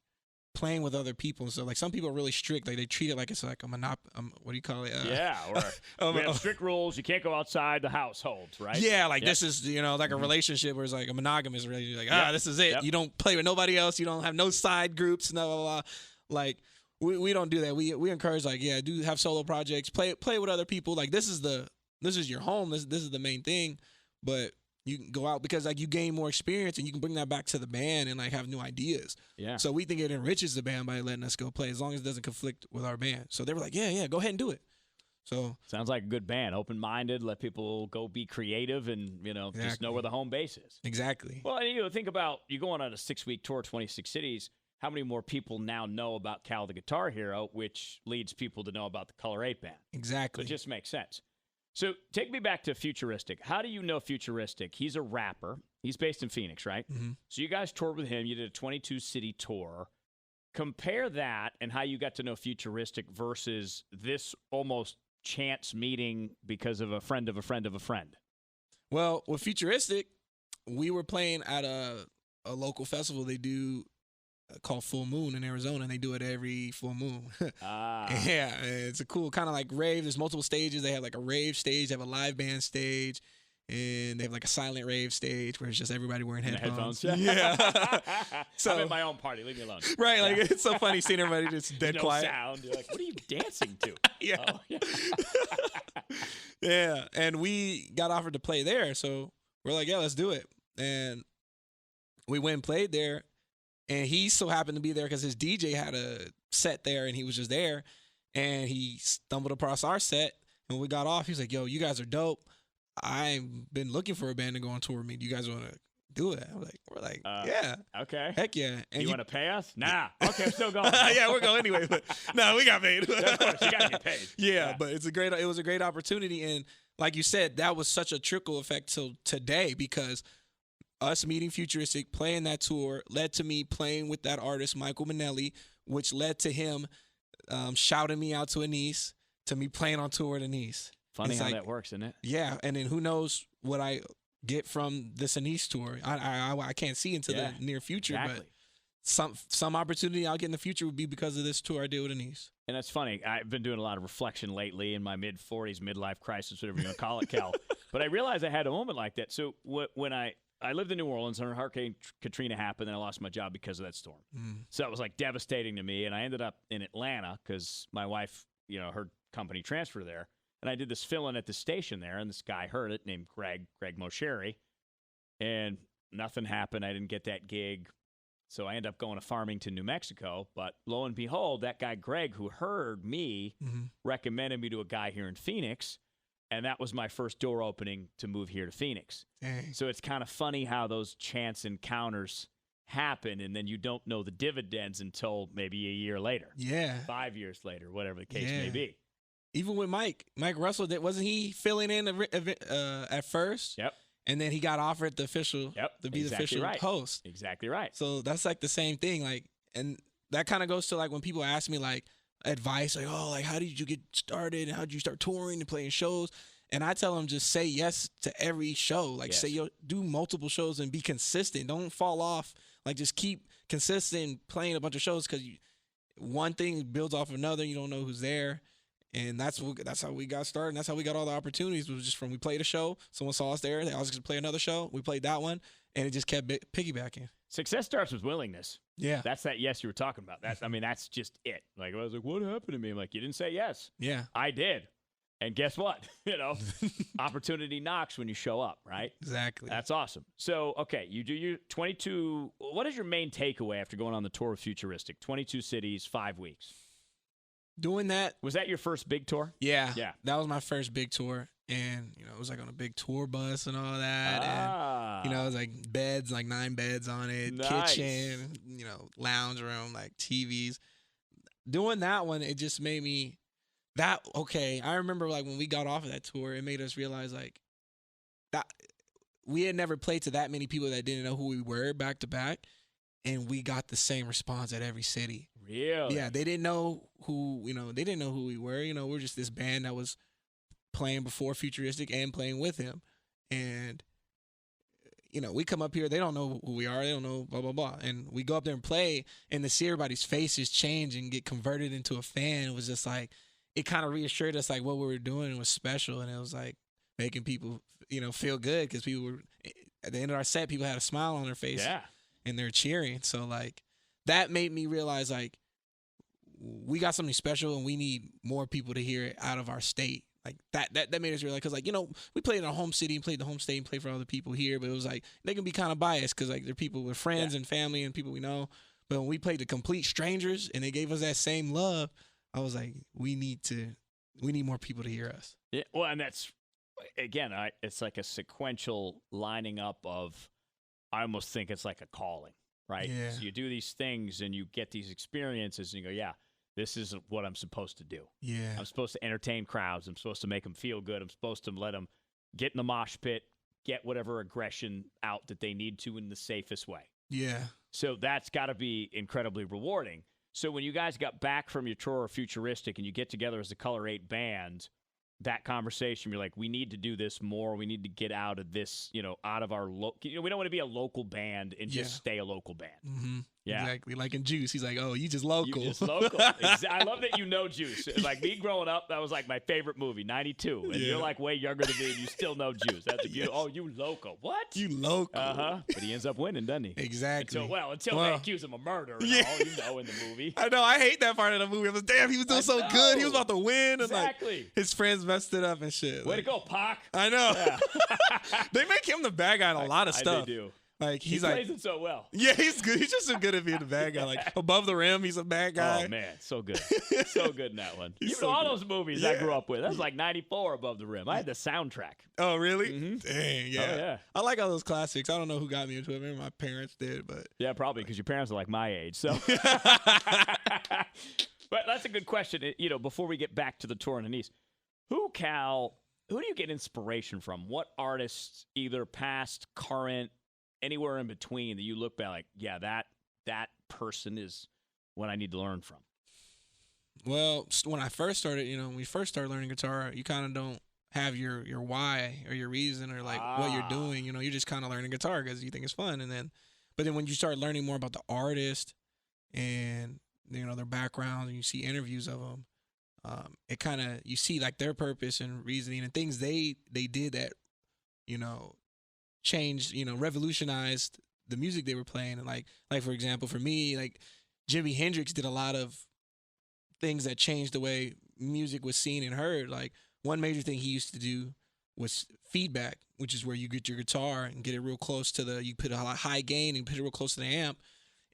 playing with other people. So, like, some people are really strict. Like, they treat it like it's like a what do you call it? Or we have strict rules. You can't go outside the household, right? Yeah, like this is, like a relationship where it's like a monogamous relationship. Like, this is it. Yep. You don't play with nobody else. You don't have no side groups, no blah, blah, blah. Like, we don't do that. We encourage, like, do have solo projects. Play with other people. Like, this is your home. This is the main thing. But you can go out because, like, you gain more experience and you can bring that back to the band and, like, have new ideas. Yeah. So we think it enriches the band by letting us go play as long as it doesn't conflict with our band. So they were like, yeah, go ahead and do it. So sounds like a good band, open-minded, let people go be creative and, just know where the home base is. Exactly. Well, think about you going on a 6-week tour, 26 cities. How many more people now know about Cal the Guitar Hero, which leads people to know about the Color 8 band? Exactly. So it just makes sense. So take me back to Futuristic. How do you know Futuristic? He's a rapper. He's based in Phoenix, right? Mm-hmm. So you guys toured with him. You did a 22-city tour. Compare that and how you got to know Futuristic versus this almost chance meeting because of a friend of a friend of a friend. Well, with Futuristic, we were playing at a local festival they do called Full Moon in Arizona, and they do it every full moon. Yeah, it's a cool kind of like rave. There's multiple stages. They have like a rave stage, they have a live band stage, and they have like a silent rave stage where it's just everybody wearing headphones. Yeah. So I'm in my own party. Leave me alone. Right, like it's so funny seeing everybody just dead quiet. Sound. You're like, what are you dancing to? Yeah. Oh, yeah. Yeah, and we got offered to play there, so we're like, yeah, let's do it. And we went and played there. And he so happened to be there because his DJ had a set there, and he was just there. And he stumbled across our set, and when we got off, he was like, yo, you guys are dope. I've been looking for a band to go on tour with me. Do you guys want to do it? We're like, yeah. Okay. Heck yeah. And you want to pay us? Nah. Okay, I'm still going. Yeah, we're going anyway. But no, we got paid. Of course, you got to get paid. Yeah, but it was a great opportunity. And like you said, that was such a trickle effect till today because us meeting Futuristic, playing that tour, led to me playing with that artist, Michael Minnelli, which led to him shouting me out to Anis, to me playing on tour with Anis. Funny how that works, isn't it? Yeah, and then who knows what I get from this Anis tour. I can't see into the near future, but some opportunity I'll get in the future would be because of this tour I did with Anis. And that's funny. I've been doing a lot of reflection lately in my mid-40s, midlife crisis, whatever you want to call it, Cal. But I realized I had a moment like that. So when I lived in New Orleans, and Hurricane Katrina happened, and I lost my job because of that storm. So it was like devastating to me, and I ended up in Atlanta because my wife, her company transferred there, and I did this fill-in at the station there, and this guy heard it named Greg Mosheri, and nothing happened. I didn't get that gig, so I ended up going to Farmington, New Mexico. But lo and behold, that guy Greg, who heard me, recommended me to a guy here in Phoenix. And that was my first door opening to move here to Phoenix. Dang. So it's kind of funny how those chance encounters happen, and then you don't know the dividends until maybe a year later. Yeah. 5 years later, whatever the case may be. Even with Mike Russell, wasn't he filling in at first? Yep. and then he got offered the official to be the official host. Exactly right. So that's like the same thing. Like, and that kind of goes to like when people ask me like advice, like, oh, like how did you get started and how did you start touring and playing shows? And I tell them just say yes to every show. Like say do multiple shows and be consistent. Don't fall off. Like just keep consistent playing a bunch of shows because one thing builds off another. You don't know who's there. And that's how we got started. And that's how we got all the opportunities. It was just from we played a show, someone saw us there, they asked us to play another show. We played that one, and it just kept piggybacking. Success starts with willingness. Yeah. That's that yes you were talking about. That's just it. Like, I was like, what happened to me? I'm like, you didn't say yes. Yeah. I did. And guess what? Opportunity knocks when you show up, right? Exactly. That's awesome. So, okay, you do your 22. What is your main takeaway after going on the tour of Futuristic? 22 cities, 5 weeks. Doing that. Was that your first big tour? Yeah. That was my first big tour. And, it was like on a big tour bus and all that. And, it was like beds, like 9 beds on it, nice. Kitchen, lounge room, like TVs. Doing that one, it just made me I remember like when we got off of that tour, it made us realize like that we had never played to that many people that didn't know who we were back to back. And we got the same response at every city. Really? Yeah, they didn't know who we were. We're just this band that was playing before Futuristic and playing with him. And, we come up here, they don't know who we are. They don't know blah, blah, blah. And we go up there and play, and to see everybody's faces change and get converted into a fan, it was just like, it kind of reassured us like what we were doing was special. And it was like making people, feel good because people were, at the end of our set, people had a smile on their face. Yeah. And they're cheering. So, like, that made me realize, like, we got something special and we need more people to hear it out of our state. Like, that made us realize, because, like, we played in our home city and played the home state and played for other people here, but it was like, they can be kind of biased because, like, they're people with friends and family and people we know. But when we played to complete strangers and they gave us that same love, I was like, we need more people to hear us. Yeah, well, and that's, again, it's like a sequential lining up of, I almost think it's like a calling, right? Yeah. So you do these things and you get these experiences and you go, yeah, this is what I'm supposed to do. Yeah. I'm supposed to entertain crowds. I'm supposed to make them feel good. I'm supposed to let them get in the mosh pit, get whatever aggression out that they need to in the safest way. Yeah. So that's got to be incredibly rewarding. So when you guys got back from your tour of Futuristic and you get together as the Color 8 band, that conversation, you're like, we need to do this more. We need to get out of this, out of our we don't want to be a local band and just stay a local band. Mm-hmm. Yeah. Exactly. Like in Juice, he's like, oh, you just local. You just local. I love that Juice. Like me growing up, that was like my favorite movie, 92. And you're like way younger than me and you still know Juice. That's oh, you local. What? You local. Uh-huh. But he ends up winning, doesn't he? Exactly. Until they accuse him of murder and all, in the movie. I know. I hate that part of the movie. I was, damn, he was doing so good. He was about to win. Exactly. And like, his friends messed it up and shit. Way to go, Pac. I know. Yeah. They make him the bad guy in a lot of stuff. They do. Like he plays it so well. Yeah, he's good. He's just so good at being the bad guy. Like Above the Rim, he's a bad guy. Oh man, so good, so good in that one. Even so all good. those movies I grew up with. That was like 94 Above the Rim. I had the soundtrack. Oh really? Mm-hmm. Dang, yeah. Oh, yeah. I like all those classics. I don't know who got me into it. Maybe my parents did, but yeah, probably because your parents are like my age. So, but that's a good question. Before we get back to the tour in the East, who do you get inspiration from? What artists, either past, current, anywhere in between, that you look back like, yeah, that person is what I need to learn from? Well, when I first started, when we first started learning guitar, you kind of don't have your why or your reason or like what you're doing. You're just kind of learning guitar because you think it's fun. But then when you start learning more about the artist and their background and you see interviews of them, it kind of, you see like their purpose and reasoning and things they did that, changed, revolutionized the music they were playing. And like for example, for me, like Jimi Hendrix did a lot of things that changed the way music was seen and heard. Like one major thing he used to do was feedback, which is where you get your guitar and get it real close to you put a high gain and put it real close to the amp.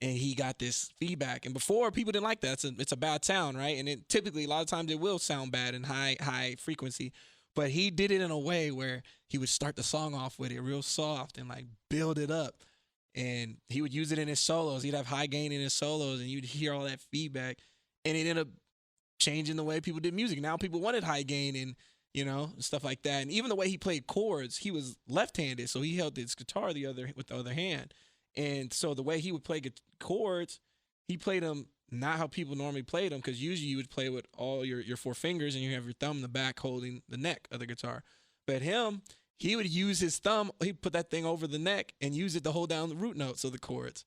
And he got this feedback. And before, people didn't like that. It's a bad sound, right? And it typically, a lot of times, it will sound bad in high frequency. But he did it in a way where he would start the song off with it real soft and like build it up. And he would use it in his solos. He'd have high gain in his solos, and you'd hear all that feedback. And it ended up changing the way people did music. Now people wanted high gain and, you know, and stuff like that. And even the way he played chords, he was left-handed, so he held his guitar with the other hand. And so the way he would play chords, he played them not how people normally play them, because usually you would play with all your 4 fingers and you have your thumb in the back holding the neck of the guitar. But he would use his thumb, he'd put that thing over the neck and use it to hold down the root notes of the chords.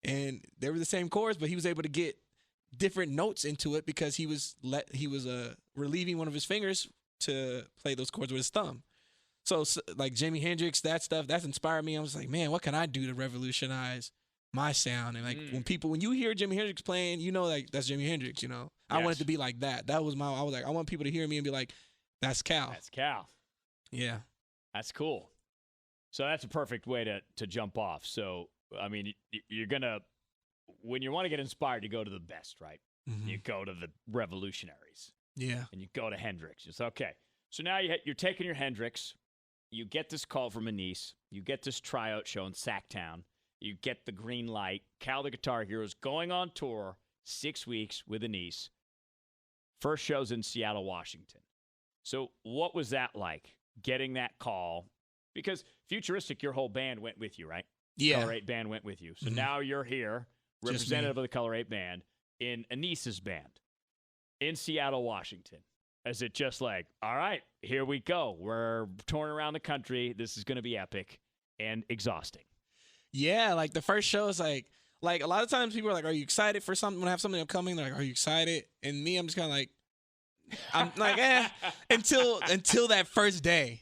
And they were the same chords, but he was able to get different notes into it because he was relieving one of his fingers to play those chords with his thumb. So like Jimi Hendrix, that's inspired me. I was like, man, what can I do to revolutionize my sound? And like when you hear Jimi Hendrix playing, you know, like that's Jimi Hendrix, you know. Yes. I want it to be like that. I was like, I want people to hear me and be like, that's Cal. That's Cal. Yeah. That's cool. So that's a perfect way to jump off. So, I mean, you're going to, when you want to get inspired, you go to the best, right? Mm-hmm. You go to the revolutionaries. Yeah. And you go to Hendrix. It's okay. So now you're taking your Hendrix. You get this call from Anise. You get this tryout show in Sacktown. You get the green light. Cal the Guitar Hero is going on tour 6 weeks with Anise. First show's in Seattle, Washington. So what was that like, getting that call? Because Futuristic, your whole band went with you, right? Yeah. Color 8 band went with you. So now you're here, representative of the Color 8 band, in Anise's band in Seattle, Washington. Is it just like, all right, here we go. We're touring around the country. This is going to be epic and exhausting. Yeah, like the first show is like a lot of times people are like, are you excited for something? When I have something upcoming, they're like, are you excited? And me, I'm just kind of like, I'm like, until that first day.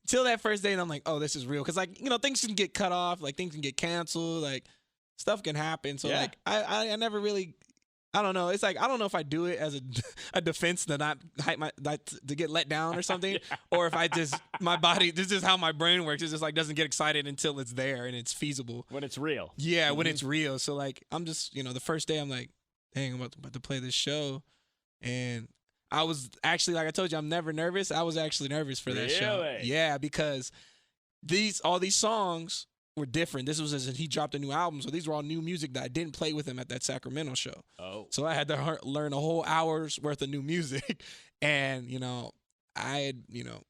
Until that first day, and I'm like, oh, this is real. Because, like, you know, things can get cut off. Like, things can get canceled. Like, stuff can happen. So, like, I never really, I don't know. It's like, I don't know if I do it as a defense to not hype to get let down or something. Or if I just, my body, this is how my brain works. It's just, like, doesn't get excited until it's there and it's feasible. When it's real. Yeah, when it's real. So, like, I'm just, you know, the first day I'm like, dang, I'm about to play this show. And I was actually, like I told you, I'm never nervous. I was actually nervous for that show. Yeah, because all these songs were different. This was as he dropped a new album, so these were all new music that I didn't play with him at that Sacramento show. Oh. So I had to learn a whole hour's worth of new music. And, you know, I had, you know,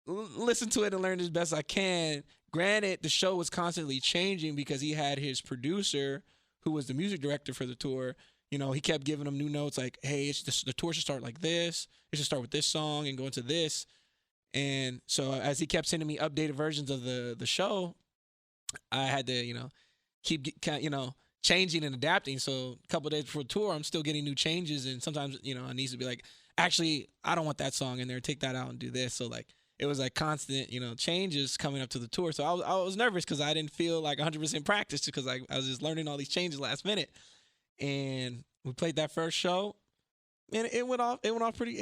listened to it and learned as best I can. Granted, the show was constantly changing because he had his producer, who was the music director for the tour. You know, he kept giving them new notes like, hey, the tour should start like this. It should start with this song and go into this. And so as he kept sending me updated versions of the show, I had to, you know, keep, you know, changing and adapting. So a couple of days before the tour, I'm still getting new changes. And sometimes, you know, I need to be like, actually, I don't want that song in there. Take that out and do this. So, like, it was like constant, you know, changes coming up to the tour. So I was nervous because I didn't feel like 100% practiced because I was just learning all these changes last minute. And we played that first show, and it went off pretty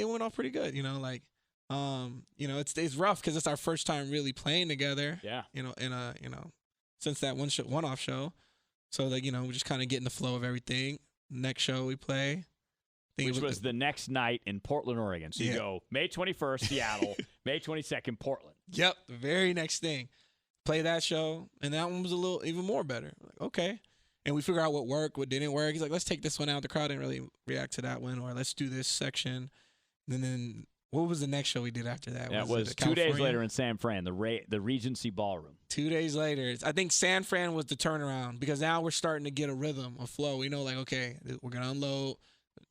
good. You know, like, you know, it's rough because it's our first time really playing together. Yeah. You know, since that one-off show, so like, you know, we're just kind of getting the flow of everything. Next show we play, which was the next night in Portland, Oregon. So you go May 21st, Seattle, May 22nd, Portland. Yep, the very next thing, play that show, and that one was a little even more better. Like, okay. And we figure out what worked, what didn't work. He's like, let's take this one out. The crowd didn't really react to that one. Or let's do this section. And then what was the next show we did after that? That was 2 days later in San Fran, the Regency Ballroom. 2 days later. I think San Fran was the turnaround because now we're starting to get a rhythm, a flow. We know, like, okay, we're going to unload,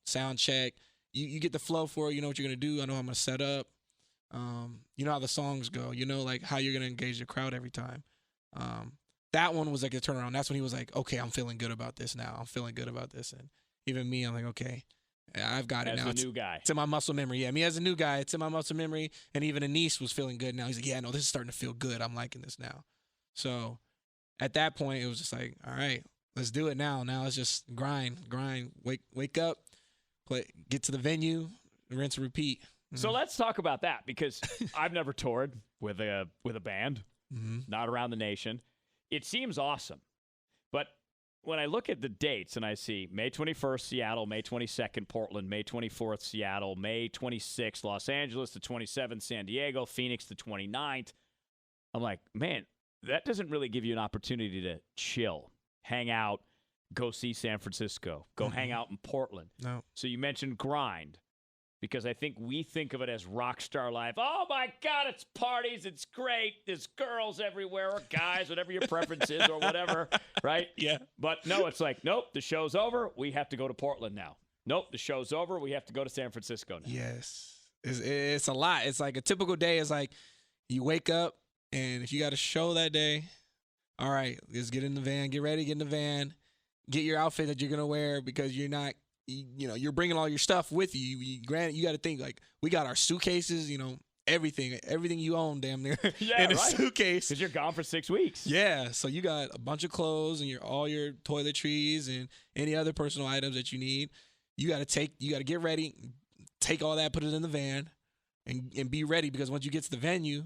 sound check. You get the flow for it. You know what you're going to do. I know how I'm going to set up. You know how the songs go. You know, like, how you're going to engage the crowd every time. That one was like a turnaround. That's when he was like, okay, I'm feeling good about this now. I'm feeling good about this. And even me, I'm like, okay, I've got it now. As a new guy. It's in my muscle memory. Yeah, me as a new guy, it's in my muscle memory. And even Anise was feeling good now. He's like, yeah, no, this is starting to feel good. I'm liking this now. So at that point, it was just like, all right, let's do it now. Now it's just grind, wake up, get to the venue, rinse and repeat. Mm-hmm. So let's talk about that because I've never toured with a band, not around the nation. It seems awesome, but when I look at the dates and I see May 21st, Seattle, May 22nd, Portland, May 24th, Seattle, May 26th, Los Angeles, the 27th, San Diego, Phoenix, the 29th, I'm like, man, that doesn't really give you an opportunity to chill, hang out, go see San Francisco, go hang out in Portland. No. So you mentioned grind. because I think we think of it as rock star life. Oh, my God, it's parties. It's great. There's girls everywhere or guys, whatever your preference is or whatever, right? Yeah. But no, it's like, nope, the show's over. We have to go to Portland now. Nope, the show's over. We have to go to San Francisco now. Yes. It's a lot. It's like a typical day is like you wake up, and if you got a show that day, all right, let's get in the van, get ready, get in the van, get your outfit that you're going to wear because you're not, you're bringing all your stuff with you. Granted, you got to think like we got our suitcases, everything you own damn near in a suitcase. Because you're gone for 6 weeks. Yeah, so you got a bunch of clothes and all your toiletries and any other personal items that you need. You got to get ready, take all that, put it in the van, and be ready because once you get to the venue,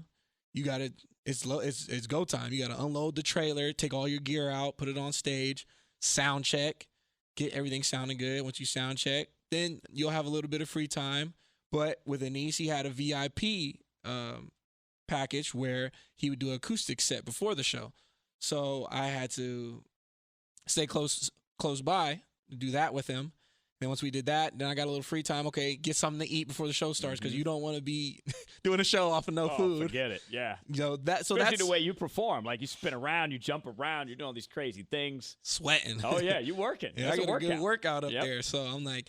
you got to it's go time. You got to unload the trailer, take all your gear out, put it on stage, sound check, get everything sounding good. Once you sound check, then you'll have a little bit of free time. But with Anis, he had a VIP package where he would do an acoustic set before the show. So I had to stay close by to do that with him. Then once we did that, then I got a little free time. Okay, get something to eat before the show starts because you don't want to be doing a show off of no food. Forget it. Yeah. Especially that's the way you perform. Like you spin around, you jump around, you're doing all these crazy things. Sweating. Oh yeah, you working. Yeah, I got a good workout up there. So I'm like,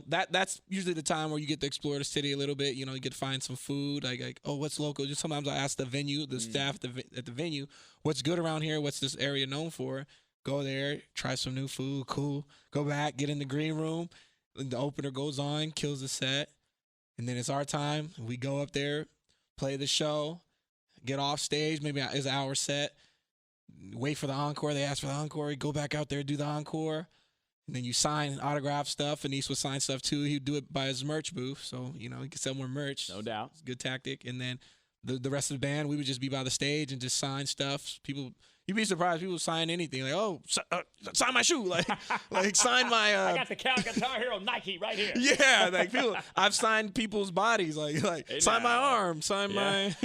that's usually the time where you get to explore the city a little bit. You get to find some food. Like what's local? Just sometimes I ask the venue, the staff at the venue, what's good around here? What's this area known for? Go there, try some new food, cool. Go back, get in the green room. The opener goes on, kills the set. And then it's our time. We go up there, play the show, get off stage. Maybe it's an hour set. Wait for the encore. They ask for the encore. Go back out there, do the encore. And then you sign autograph stuff. Anis would sign stuff too. He'd do it by his merch booth. So, he could sell more merch. No doubt. It's a good tactic. And then the rest of the band, we would just be by the stage and just sign stuff. You'd be surprised. People sign anything. Like, sign my shoe. Like sign my. I got the Guitar Hero Nike right here. Yeah, like I've signed people's bodies. Like sign my arm, sign my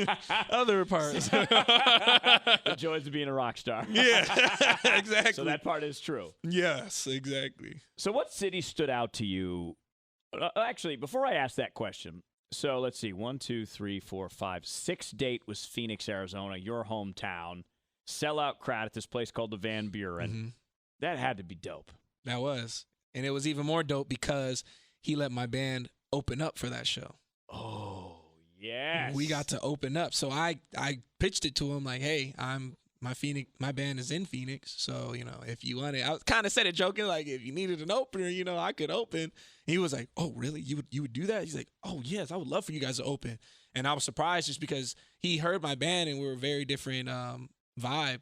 other parts. The joys of being a rock star. Yeah, exactly. So that part is true. Yes, exactly. So what city stood out to you? Actually, before I ask that question, so let's see. 1, 2, 3, 4, 5, 6 date was Phoenix, Arizona, your hometown. Sellout crowd at this place called the Van Buren. Mm-hmm. That had to be dope. That was. And it was even more dope because he let my band open up for that show. Oh, yes. We got to open up. So I pitched it to him like, hey, my band is in Phoenix. So, if you want it, I kind of said it joking, like if you needed an opener, I could open. And he was like, oh, really? You would do that? He's like, oh, yes, I would love for you guys to open. And I was surprised just because he heard my band and we were very different vibe,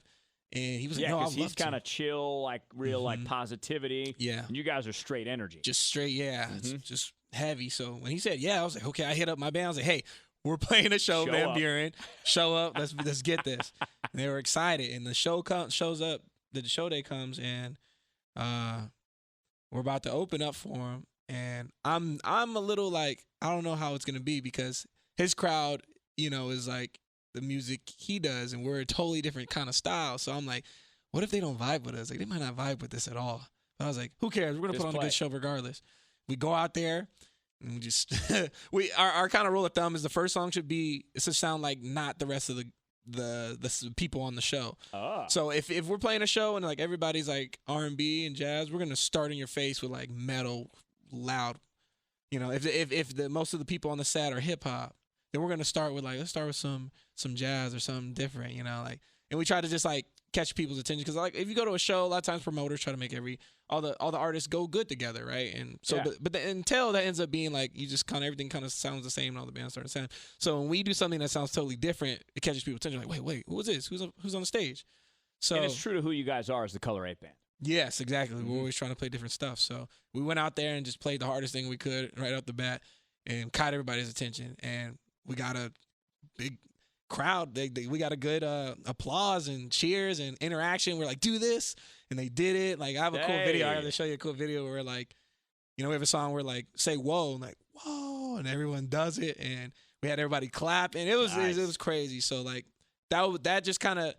and he was like, "No, I love to." He's kind of chill, like real, like positivity. Yeah, and you guys are straight energy, just straight. Yeah, it's just heavy. So when he said, "Yeah," I was like, "Okay." I hit up my band. I was like, "Hey, we're playing a show, Van Buren. Show up. Let's get this." And they were excited, and the show shows up. The show day comes, and we're about to open up for him. And I'm a little like I don't know how it's gonna be because his crowd, is like the music he does, and we're a totally different kind of style. So I'm like, what if they don't vibe with us? Like, they might not vibe with this at all. But I was like, who cares? We're going to put on a good show regardless. We go out there, and we just our kind of rule of thumb is the first song should sound like not the rest of the people on the show. So if we're playing a show and like everybody's like R&B and jazz, we're going to start in your face with like metal, loud. If the most of the people on the set are hip hop, then we're gonna start with let's start with some jazz or something different, and we try to just like catch people's attention because like if you go to a show, a lot of times promoters try to make all the artists go good together, right? And so, but until that ends up being like you just kind of everything kind of sounds the same and all the bands start the same. So when we do something that sounds totally different, it catches people's attention. Like wait, who is this? Who's on the stage? So and it's true to who you guys are as the Color 8 band. Yes, exactly. We're always trying to play different stuff. So we went out there and just played the hardest thing we could right off the bat and caught everybody's attention. And we got a big crowd. We got a good applause and cheers and interaction. We're like, do this. And they did it. Like, I have a cool video. I have to show you a cool video where, like, we have a song where, like, say, whoa. And, like, whoa. And everyone does it. And we had everybody clap. And it was crazy. So, like, that just kind of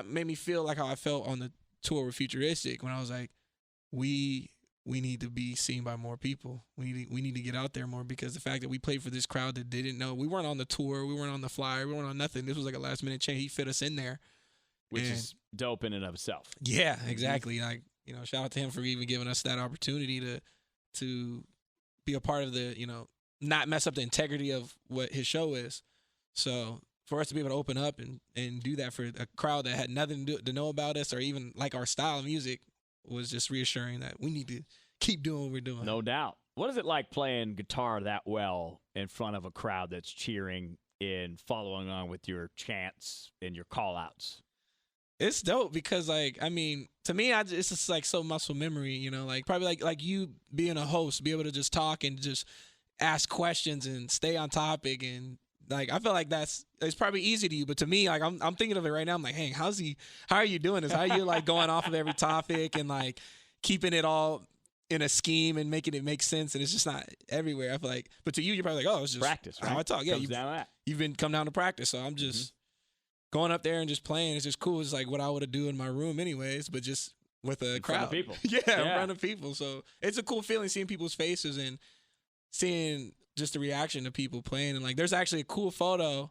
made me feel like how I felt on the tour with Futuristic when I was like, we we need to be seen by more people. We need to get out there more, because the fact that we played for this crowd that didn't know, we weren't on the tour, we weren't on the flyer, we weren't on nothing. This was like a last minute change. He fit us in there, which is dope in and of itself. Yeah, exactly. Like, you know, shout out to him for even giving us that opportunity to be a part of the, you know, not mess up the integrity of what his show is. So for us to be able to open up and do that for a crowd that had nothing to know about us or even like our style of music was just reassuring that we need to keep doing what we're doing. No doubt. What is it like playing guitar that well in front of a crowd that's cheering and following on with your chants and your call-outs? It's dope because, like, I mean, to me, it's just like so muscle memory, you know, like probably like you being a host, be able to just talk and just ask questions and stay on topic. And like, I feel like it's probably easy to you, but to me, like, I'm thinking of it right now. I'm like, hey, how are you doing this? How are you like going off of every topic and like keeping it all in a scheme and making it make sense? And it's just not everywhere. I feel like, but to you, you're probably like, oh, it's just practice, right? How I talk. Yeah. You've been come down to practice. So I'm just going up there and just playing. It's just cool. It's like what I would have do in my room anyways, but just with a crowd. Front of people. Yeah, in front of people. So it's a cool feeling seeing people's faces and seeing just the reaction to people playing. And like, there's actually a cool photo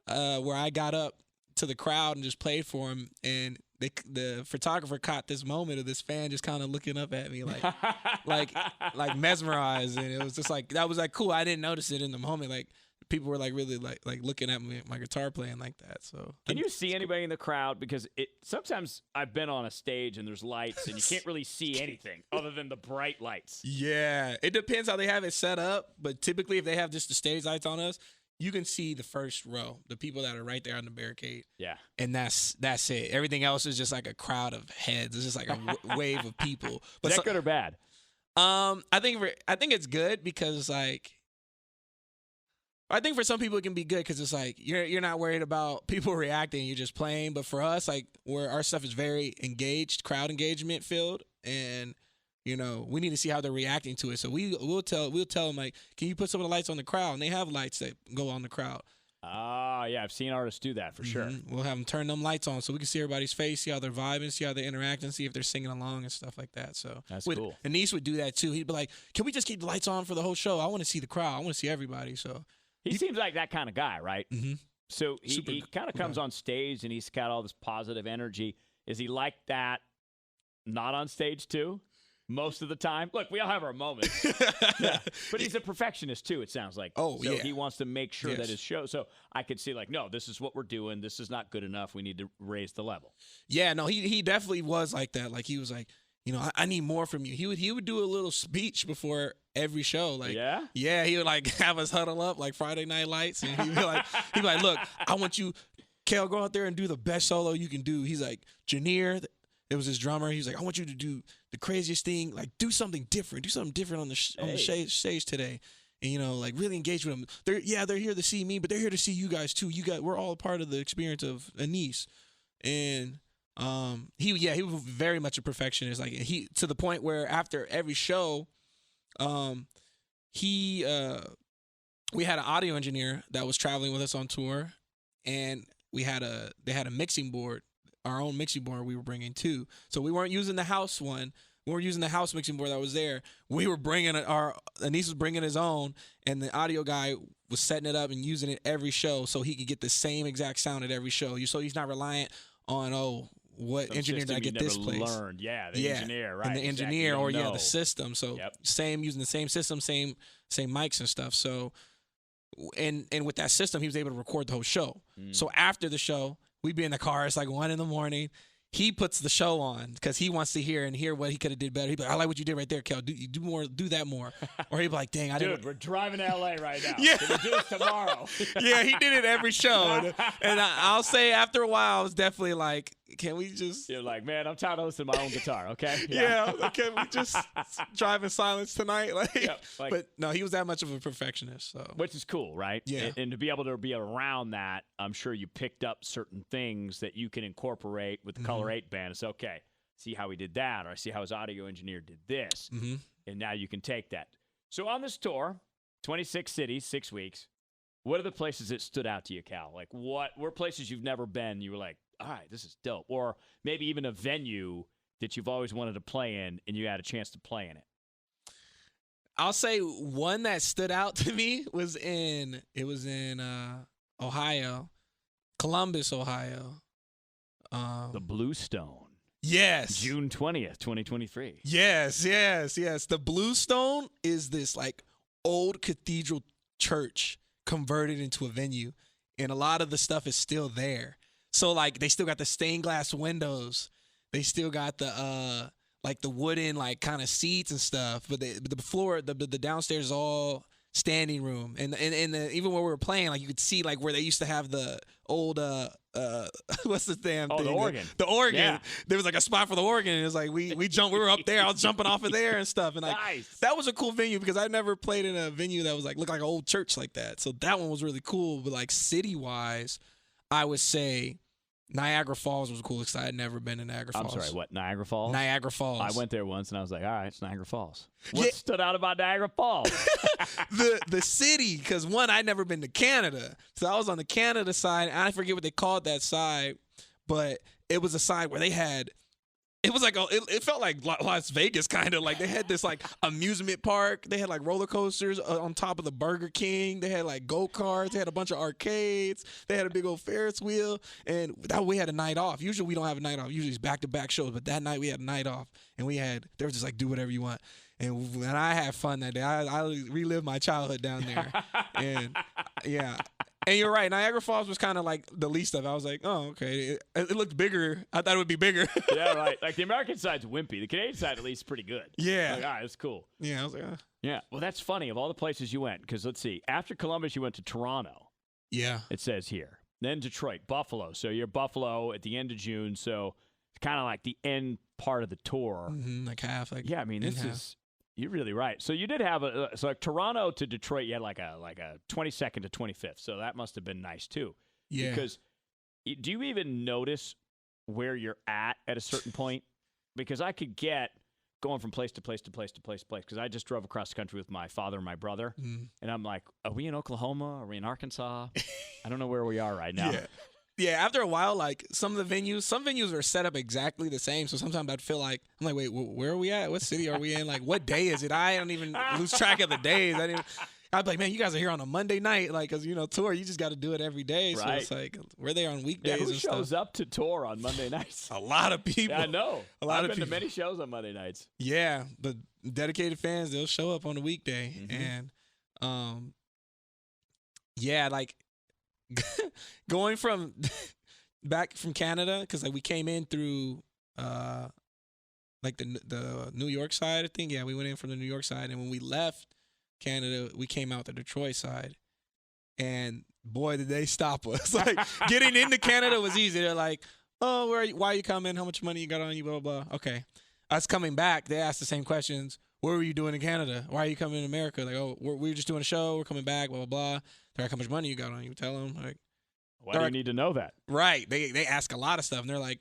where I got up to the crowd and just played for him, and the photographer caught this moment of this fan just kind of looking up at me like mesmerized, and it was just like, that was like cool. I didn't notice it in the moment. Like, people were like really like looking at me, my guitar playing like that. So can you see anybody in the crowd? Because sometimes I've been on a stage and there's lights and you can't really see anything other than the bright lights. Yeah, it depends how they have it set up, but typically if they have just the stage lights on us, you can see the first row, the people that are right there on the barricade. Yeah, and that's it. Everything else is just like a crowd of heads. It's just like a wave of people. But is that good or bad? I think it's good because like, I think for some people it can be good because it's like you're not worried about people reacting, you're just playing. But for us, like, where our stuff is very engaged, crowd engagement filled, and you know, we need to see how they're reacting to it. So we'll tell them like, can you put some of the lights on the crowd? And they have lights that go on the crowd. Yeah, I've seen artists do that for sure. We'll have them turn them lights on so we can see everybody's face, see how they're vibing, see how they're interacting, see if they're singing along and stuff like that. So that's cool. Anise would do that too. He'd be like, can we just keep the lights on for the whole show? I want to see the crowd. I want to see everybody. So he seems like that kind of guy, right? Mm-hmm. So he kind of comes on stage and he's got all this positive energy. Is he like that not on stage too? Most of the time. Look, we all have our moments. Yeah. But he's a perfectionist too, it sounds like. Oh, so yeah. He wants to make sure that his show. So I could see like, no, this is what we're doing. This is not good enough. We need to raise the level. Yeah, no, he definitely was like that. Like, he was like, you know, I need more from you. He would do a little speech before every show. Like, yeah, he would like have us huddle up like Friday Night Lights, and he'd be like, look, I want you, Kel, go out there and do the best solo you can do. He's like, Janier, it was his drummer. He was like, I want you to do the craziest thing. Like, do something different. Do something different on the stage today. And, you know, like, really engage with them. They're here to see me, but they're here to see you guys too. We're all part of the experience of Anise. And he was very much a perfectionist. Like, he, to the point where after every show, we had an audio engineer that was traveling with us on tour, and they had a mixing board. Our own mixing board we were bringing too. So we weren't using the house one. We were using the house mixing board that was there. We were bringing Anise was bringing his own, and the audio guy was setting it up and using it every show so he could get the same exact sound at every show. So he's not reliant on, what some engineer did I get this place? Learned. Yeah, the engineer, right? And the engineer, the system. So using the same system, same mics and stuff. So, and with that system, he was able to record the whole show. So after the show, we'd be in the car. It's like 1 a.m. He puts the show on because he wants to hear what he could have did better. He'd be like, I like what you did right there, Kel. Do that more. Or he'd be like, dang, Dude, we're driving to LA right now. Yeah. Can we do this tomorrow? Yeah, he did it every show. And I'll say after a while, I was definitely like, can we just... You're like, man, I'm tired of listening to my own guitar, okay? Yeah, can we just drive in silence tonight? But no, he was that much of a perfectionist. So. Which is cool, right? Yeah. And to be able to be around that, I'm sure you picked up certain things that you can incorporate with the Color 8 band. It's okay, see how he did that, or I see how his audio engineer did this. And now you can take that. So on this tour, 26 cities, 6 weeks, what are the places that stood out to you, Cal? Like, what were places you've never been, you were like, all right, this is dope. Or maybe even a venue that you've always wanted to play in and you had a chance to play in it? I'll say one that stood out to me was in Ohio, Columbus, Ohio. The Bluestone. Yes. June 20th, 2023. Yes. The Bluestone is this like old cathedral church converted into a venue, and a lot of the stuff is still there. So like they still got the stained glass windows. They still got the like the wooden like kind of seats and stuff, but the floor, the downstairs is all standing room, and even where we were playing, like you could see like where they used to have the old what's the damn thing? The organ. The organ. Yeah. There was like a spot for the organ, and it was like we were up there. I was jumping off of there and stuff, and like Nice. that was a cool venue because I never played in a venue that was like looked like an old church like that. So that one was really cool. But like city wise, I would say Niagara Falls was cool because I had never been to Niagara I'm Falls. sorry, what, Niagara Falls? Niagara Falls. I went there once and I was like, all right, it's Niagara Falls. What Yeah. stood out about Niagara Falls? the city, because one, I'd never been to Canada. So I was on the Canada side, and I forget what they called that side, but it was a side where they had, it was like, it felt like Las Vegas kind of. Like they had this like amusement park. They had like roller coasters on top of the Burger King. They had like go-karts. They had a bunch of arcades. They had a big old Ferris wheel. And that we had a night off. Usually we don't have a night off. Usually it's back-to-back shows. But that night we had a night off. And they were just like, do whatever you want. And I had fun that day. I relived my childhood down there. And yeah. And you're right. Niagara Falls was kind of like the least of it. I was like, oh, okay. It looked bigger. I thought it would be bigger. Yeah, right. Like the American side's wimpy. The Canadian side, at least, is pretty good. Yeah. Like, all right, that's cool. Yeah. I was like, Yeah. Well, that's funny. Of all the places you went, because let's see. After Columbus, you went to Toronto, yeah. it says here. Then Detroit, Buffalo. So you're Buffalo at the end of June. So it's kind of like the end part of the tour. Mm-hmm, like half. Like Yeah, I mean, this in half. is. You're really right. So you did have so like Toronto to Detroit, you had like a 22nd to 25th. So that must have been nice too. Yeah. Because do you even notice where you're at a certain point? Because I could get going from place to place to place to place to place. Because I just drove across the country with my father and my brother, and I'm like, are we in Oklahoma? Are we in Arkansas? I don't know where we are right now. Yeah. Yeah, after a while, like some venues are set up exactly the same. So sometimes I'd feel like, I'm like, wait, where are we at? What city are we in? Like, what day is it? I don't even lose track of the days. I'd be like, man, you guys are here on a Monday night. Like, because, tour, you just got to do it every day. So Right. it's like, we're there on weekdays Yeah, who and shows stuff. up to tour on Monday nights? A lot of people. Yeah, I know. A lot I've of been to people. many shows on Monday nights. Yeah, but dedicated fans, they'll show up on the weekday. Mhm. And, yeah, like, going from back from Canada, because like we came in through like the New York side, I think. Yeah, we went in from the New York side, and when we left Canada, we came out the Detroit side, and boy, did they stop us! Like getting into Canada was easy. They're like, "Oh, why are you coming? How much money you got on you? Blah blah blah." Okay, us coming back, they asked the same questions. What were you doing in Canada? Why are you coming to America? Like, oh, we're just doing a show. We're coming back. Blah blah blah. They're like, how much money you got on you? Tell them. Like, Why do you need to know that? right. They ask a lot of stuff, and they're like,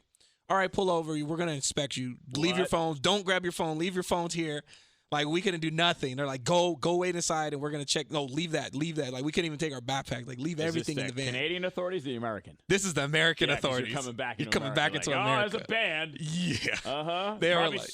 all right, pull over. We're gonna inspect you. Leave your What? phones. Don't grab your phone. Leave your phones here. Like, we couldn't do nothing. They're like, go wait inside, and we're gonna check. No, leave that. Like, we couldn't even take our backpack. Like, leave Is everything this in the van. Canadian authorities or the American? This is the American Yeah, 'cause authorities. You're coming back. You're coming back into like, America. Oh, as a band. Yeah. Uh-huh. They were Probably like-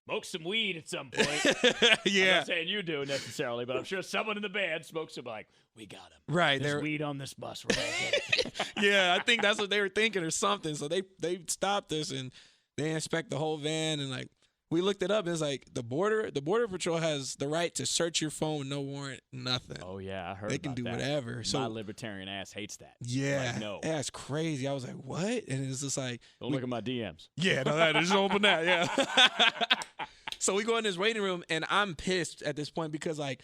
smoke some weed at some point. I'm Yeah. not saying you do necessarily, but I'm sure someone in the band smokes some. Like, we got him. Right. There's They're weed on this bus. We're gonna get it. yeah, I think that's what they were thinking or something. So they stopped us and they inspect the whole van, and like we looked it up, and it's like the border patrol has the right to search your phone with no warrant, nothing. Oh yeah, I heard. They can about do that. whatever. My So libertarian ass hates that. yeah, Like, no. that's crazy. I was like, what? And it's just like, Don't look at my DMs. yeah, no, just open that, yeah. So we go in this waiting room, and I'm pissed at this point because like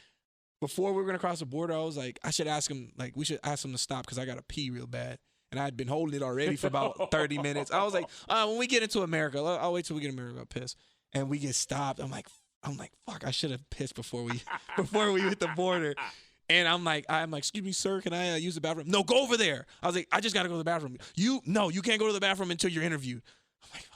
before we were gonna cross the border, I was like, I should ask him, like we should ask him to stop because I gotta pee real bad. And I had been holding it already for about 30 minutes. I was like, when we get into America, I'll wait till we get to America, I'll piss. And we get stopped. I'm like, fuck, I should have pissed before we hit the border. And I'm like, excuse me, sir, can I use the bathroom? No, go over there. I was like, I just gotta go to the bathroom. You can't go to the bathroom until you're interviewed.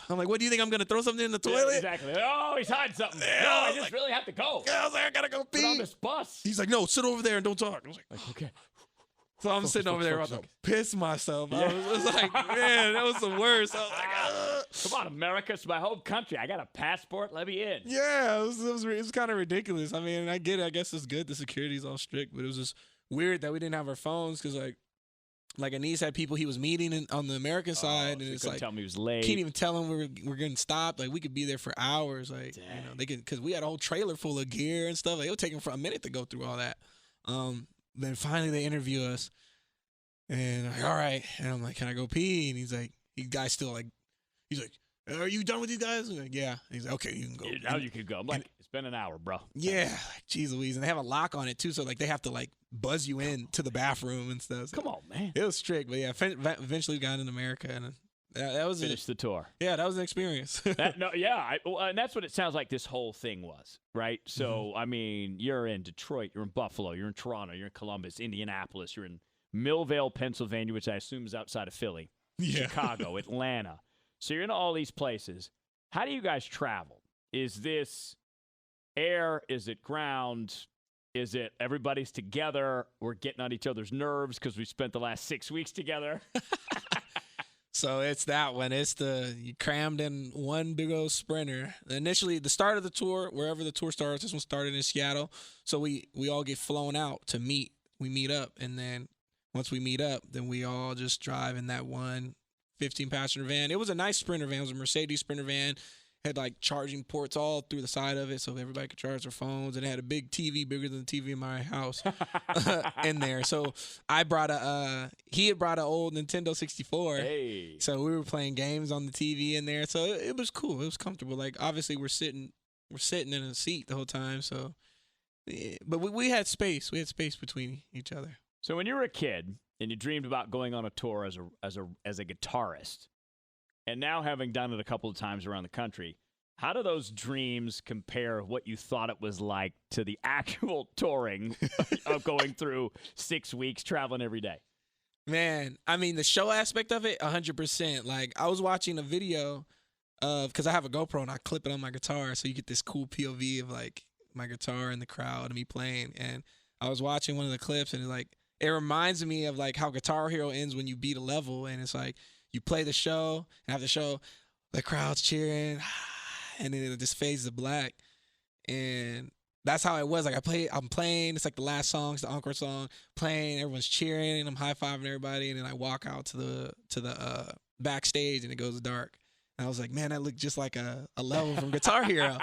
I'm like, what do you think? I'm gonna throw something in the toilet? Yeah, exactly. Oh, he's hiding something. Yeah, No, I I was just like- really have to go. Yeah, I was like, I gotta go Get on pee. this bus. He's like, no, sit over there and don't talk. I was like, Okay. so I'm sitting over there about to piss myself. I was like, man, that was the worst. I was like, ugh. Come on, America, it's my home country. I got a passport. Let me in. Yeah, it was kind of ridiculous. I mean, I get it. I guess it's good. The security's all strict, but it was just weird that we didn't have our phones because like Anis had people he was meeting on the American side, and So you it's couldn't like tell me he was late. can't even tell him we're getting stopped. Like we could be there for hours. Like they could because we had a whole trailer full of gear and stuff. Like, it would take them for a minute to go through all that. Then finally they interview us, and I'm like, all right, and I'm like, can I go pee? And he's like, the guy's still like, he's like, are you done with these guys? I'm like, yeah. And he's like, okay, you can go. Now you can go. I'm like, it's been an hour, bro. Yeah, like, geez Louise, and they have a lock on it too, so like they have to like buzz you in to the bathroom and stuff. So Come on, man. it was strict, but yeah, eventually got in America, and that was Finish the tour. Yeah, that was an experience. And that's what it sounds like this whole thing was, right? So, I mean, you're in Detroit, you're in Buffalo, you're in Toronto, you're in Columbus, Indianapolis, you're in Millvale, Pennsylvania, which I assume is outside of Philly, Yeah. Chicago, Atlanta. So you're in all these places. How do you guys travel? Is this air? Is it ground? Is it everybody's together? We're getting on each other's nerves because we spent the last 6 weeks together. So it's that one. It's you crammed in one big old sprinter. Initially, the start of the tour, wherever the tour starts, this one started in Seattle. So we all get flown out to meet. We meet up, and then once we meet up, then we all just drive in that one 15-passenger van. It was a nice sprinter van. It was a Mercedes sprinter van. Had like charging ports all through the side of it so everybody could charge their phones, and it had a big TV, bigger than the TV in my house, in there. So I brought he had brought an old Nintendo 64. Hey. So we were playing games on the TV in there. So it was cool. It was comfortable. Like obviously we're sitting in a seat the whole time. So, yeah. But we had space. We had space between each other. So when you were a kid and you dreamed about going on a tour as a guitarist, and now having done it a couple of times around the country, how do those dreams compare what you thought it was like to the actual touring of going through 6 weeks, traveling every day? Man, I mean, the show aspect of it, 100%. Like, I was watching a video because I have a GoPro and I clip it on my guitar, so you get this cool POV of, like, my guitar and the crowd and me playing. And I was watching one of the clips, and it reminds me of, like, how Guitar Hero ends when you beat a level, and it's like, you play the show, and after the show, the crowd's cheering, and then it just fades to black. And that's how it was. Like I'm playing, it's like the last song, it's the encore song, playing, everyone's cheering, and I'm high-fiving everybody, and then I walk out to the backstage, and it goes dark. And I was like, man, that looked just like a level from Guitar Hero.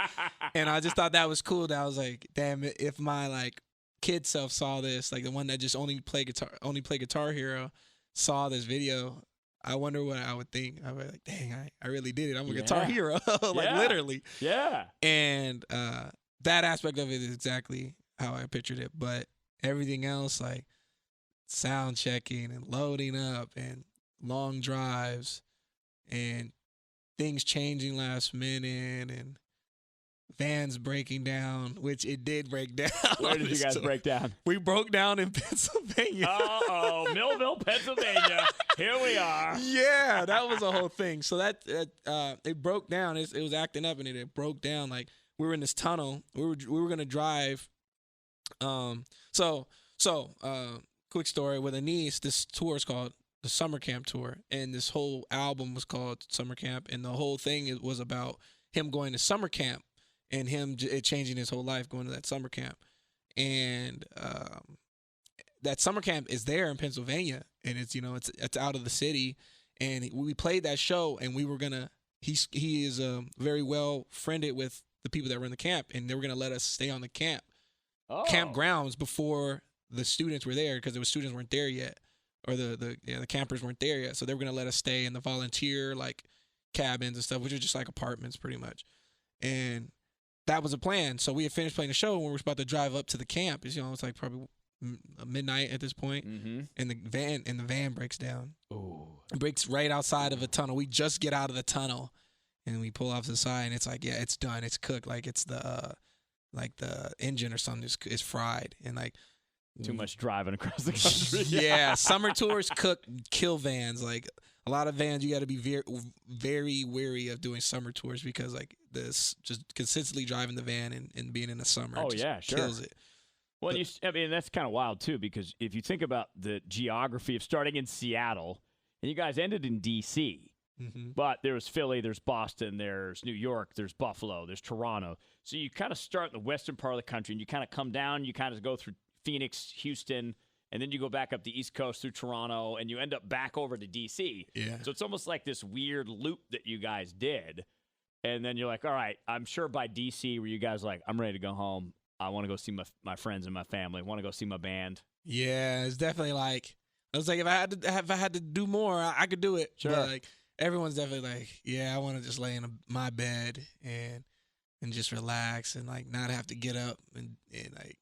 And I just thought that was cool. That I was like, damn, if my like kid self saw this, like the one that just only play Guitar Hero, saw this video, I wonder what I would think. I would be like, dang, I really did it. I'm a Guitar Hero. Literally. Yeah. And that aspect of it is exactly how I pictured it. But everything else, like sound checking and loading up and long drives and things changing last minute and vans breaking down, which it did break down. Where did you guys break down? We broke down in Pennsylvania. Uh-oh, Millville, Pennsylvania. Here we are. Yeah, that was a whole thing. So that it broke down. It was acting up, and it broke down. Like we were in this tunnel. We were gonna drive. Quick story with Anis. This tour is called the Summer Camp Tour, and this whole album was called Summer Camp, and the whole thing was about him going to summer camp and him changing his whole life going to that summer camp. And that summer camp is there in Pennsylvania, and it's out of the city. And we played that show, and we were gonna. He is very well friended with the people that run the camp, and they were gonna let us stay on the campgrounds before the students were there, because the students weren't there yet, or the campers weren't there yet. So they were gonna let us stay in the volunteer like cabins and stuff, which are just like apartments pretty much. And that was a plan. So we had finished playing the show, and we were about to drive up to the camp. It's like probably midnight at this point, and the van breaks down. Ooh. It breaks right outside of a tunnel. We just get out of the tunnel, and we pull off to the side, and it's like, yeah, it's done. It's cooked. Like it's the engine or something is fried, and like too much driving across the country. Yeah, summer tours kill vans. Like a lot of vans, you got to be very, very wary of doing summer tours, because like this just consistently driving the van and being in the summer. Oh yeah, sure. Kills it. Well, that's kind of wild too, because if you think about the geography of starting in Seattle and you guys ended in D.C., Mm-hmm. But there's Philly, there's Boston, there's New York, there's Buffalo, there's Toronto. So you kind of start in the western part of the country, and you kind of come down, you kind of go through Phoenix, Houston, and then you go back up the East Coast through Toronto, and you end up back over to D.C. Yeah. So it's almost like this weird loop that you guys did. And then you're like, all right, I'm sure by D.C. were you guys like, I'm ready to go home. I want to go see my friends and my family. I want to go see my band. Yeah, it's definitely like, I was like, if I had to do more, I could do it. Sure. But like, everyone's definitely like, yeah, I want to just lay in my bed and just relax and like not have to get up and like,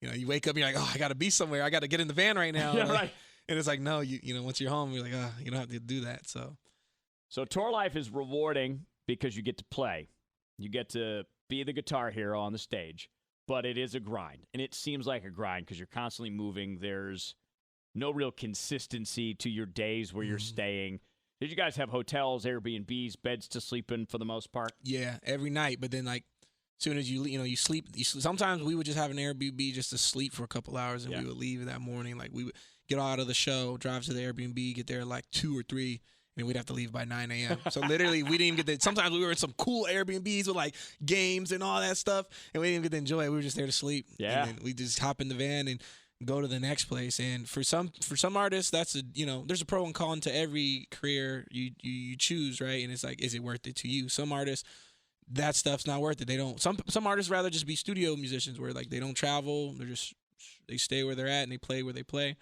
you know, you wake up and you're like, oh, I got to be somewhere. I got to get in the van right now. Yeah, like, right. And it's like, no, you know, once you're home, you're like, oh, you don't have to do that. So tour life is rewarding because you get to play. You get to be the guitar hero on the stage, but it is a grind. And it seems like a grind because you're constantly moving. There's no real consistency to your days where you're staying. Did you guys have hotels, Airbnbs, beds to sleep in for the most part? Yeah, every night. But then like, as soon as you sleep. Sometimes we would just have an Airbnb just to sleep for a couple hours, and we would leave that morning. Like we would get out of the show, drive to the Airbnb, get there at like 2 or 3, and we'd have to leave by 9 a.m. So literally, we didn't even get to. Sometimes we were in some cool Airbnbs with like games and all that stuff, and we didn't even get to enjoy it. We were just there to sleep. Yeah. And then we just hop in the van and go to the next place. And for some artists, that's there's a pro and con to every career you choose, right? And it's like, is it worth it to you? Some artists, that stuff's not worth it. They don't. Some artists rather just be studio musicians where like they don't travel. They stay where they're at and they play where they play.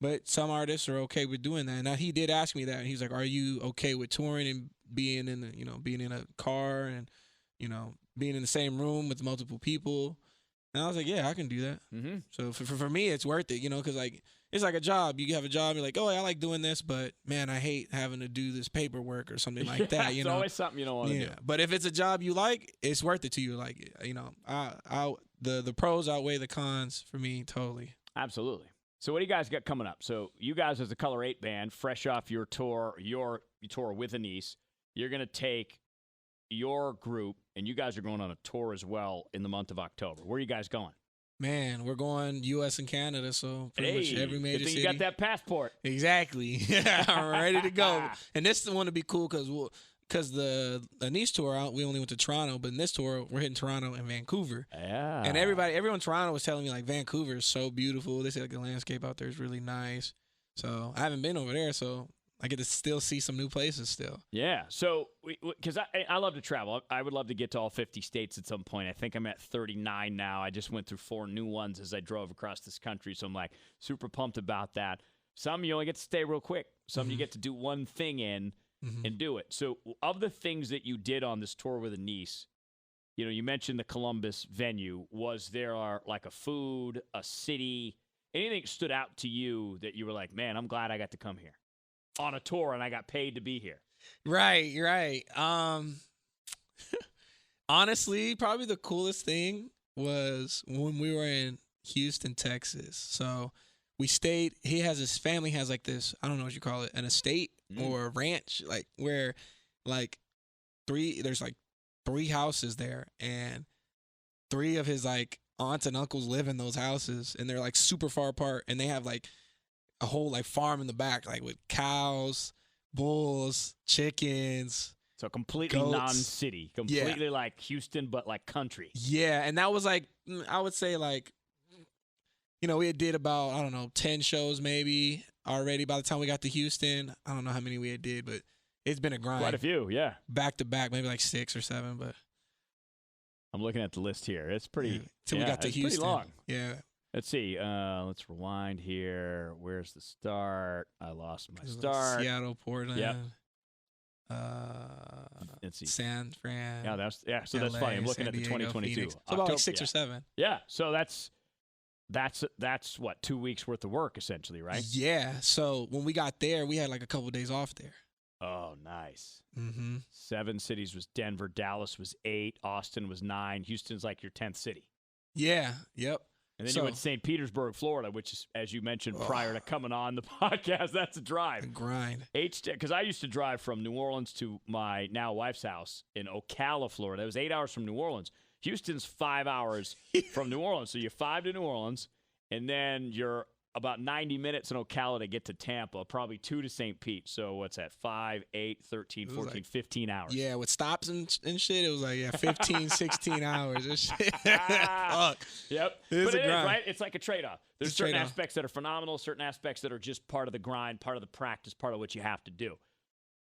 But some artists are okay with doing that. Now he did ask me that, and he's like, "Are you okay with touring and being in a car and being in the same room with multiple people?" And I was like, "Yeah, I can do that." Mm-hmm. So for me, it's worth it, because like it's like a job. You have a job, you're like, "Oh, I like doing this, but man, I hate having to do this paperwork or something like that." It's always something you don't want to do. But if it's a job you like, it's worth it to you. Like the pros outweigh the cons for me totally. Absolutely. So what do you guys got coming up? So you guys as the Color 8 band, fresh off your tour, your tour with Anise, you're going to take your group, and you guys are going on a tour as well in the month of October. Where are you guys going? Man, we're going U.S. and Canada, so pretty much every major good thing city. you got that passport. Exactly. I'm ready to go. And this one to be cool because the Anise tour, we only went to Toronto, but in this tour, we're hitting Toronto and Vancouver. Yeah. And everyone in Toronto was telling me, like, Vancouver is so beautiful. They said, like, the landscape out there is really nice. So I haven't been over there, so I get to still see some new places still. Yeah. So, because I love to travel. I would love to get to all 50 states at some point. I think I'm at 39 now. I just went through 4 new ones as I drove across this country. So I'm like super pumped about that. Some you only get to stay real quick. Some you get to do one thing in and do it. So of the things that you did on this tour with Anise, you mentioned the Columbus venue. Was there like a food, a city, anything that stood out to you that you were like, man, I'm glad I got to come here on a tour and I got paid to be here? Right. Honestly, probably the coolest thing was when we were in Houston, Texas. So we stayed. His family has like this, I don't know what you call it, an estate or a ranch, like where like there's like 3 houses there, and 3 of his like aunts and uncles live in those houses, and they're like super far apart, and they have like a whole like farm in the back, like with cows, bulls, chickens. So completely goats. non-city, completely like Houston, but like country. Yeah, and that was like, I would say like, we did about, I don't know, 10 shows maybe already by the time we got to Houston. I don't know how many we had did, but it's been a grind. Quite a few, yeah. Back to back, maybe like 6 or 7, but. I'm looking at the list here. It's pretty, till we got to Houston. Pretty long. Yeah. Let's see. Let's rewind here. Where's the start? I lost my start. Seattle, Portland. Yep. Let's see. San Fran. Yeah, so that's funny. I'm looking San at the Diego, 2022. Phoenix. So about like 6 or 7. Yeah. So that's what, 2 weeks worth of work essentially, right? Yeah. So when we got there, we had like a couple of days off there. Oh, nice. Mm-hmm. 7 cities was Denver. Dallas was 8. Austin was 9. Houston's like your 10th city. Yeah. Yep. And then you went to St. Petersburg, Florida, which is, as you mentioned prior to coming on the podcast, that's a drive. A grind. Because I used to drive from New Orleans to my now wife's house in Ocala, Florida. It was 8 hours from New Orleans. Houston's 5 hours from New Orleans. So you're 5 to New Orleans, and then you're about 90 minutes in Ocala to get to Tampa, probably 2 to St. Pete. So what's that? 5, 8, 13, 14, like, 15 hours. Yeah, with stops and shit, it was like 15, 16 hours. And shit. Fuck. Yep. But it is, right? It's like a trade-off. There's certain aspects that are phenomenal, certain aspects that are just part of the grind, part of the practice, part of what you have to do.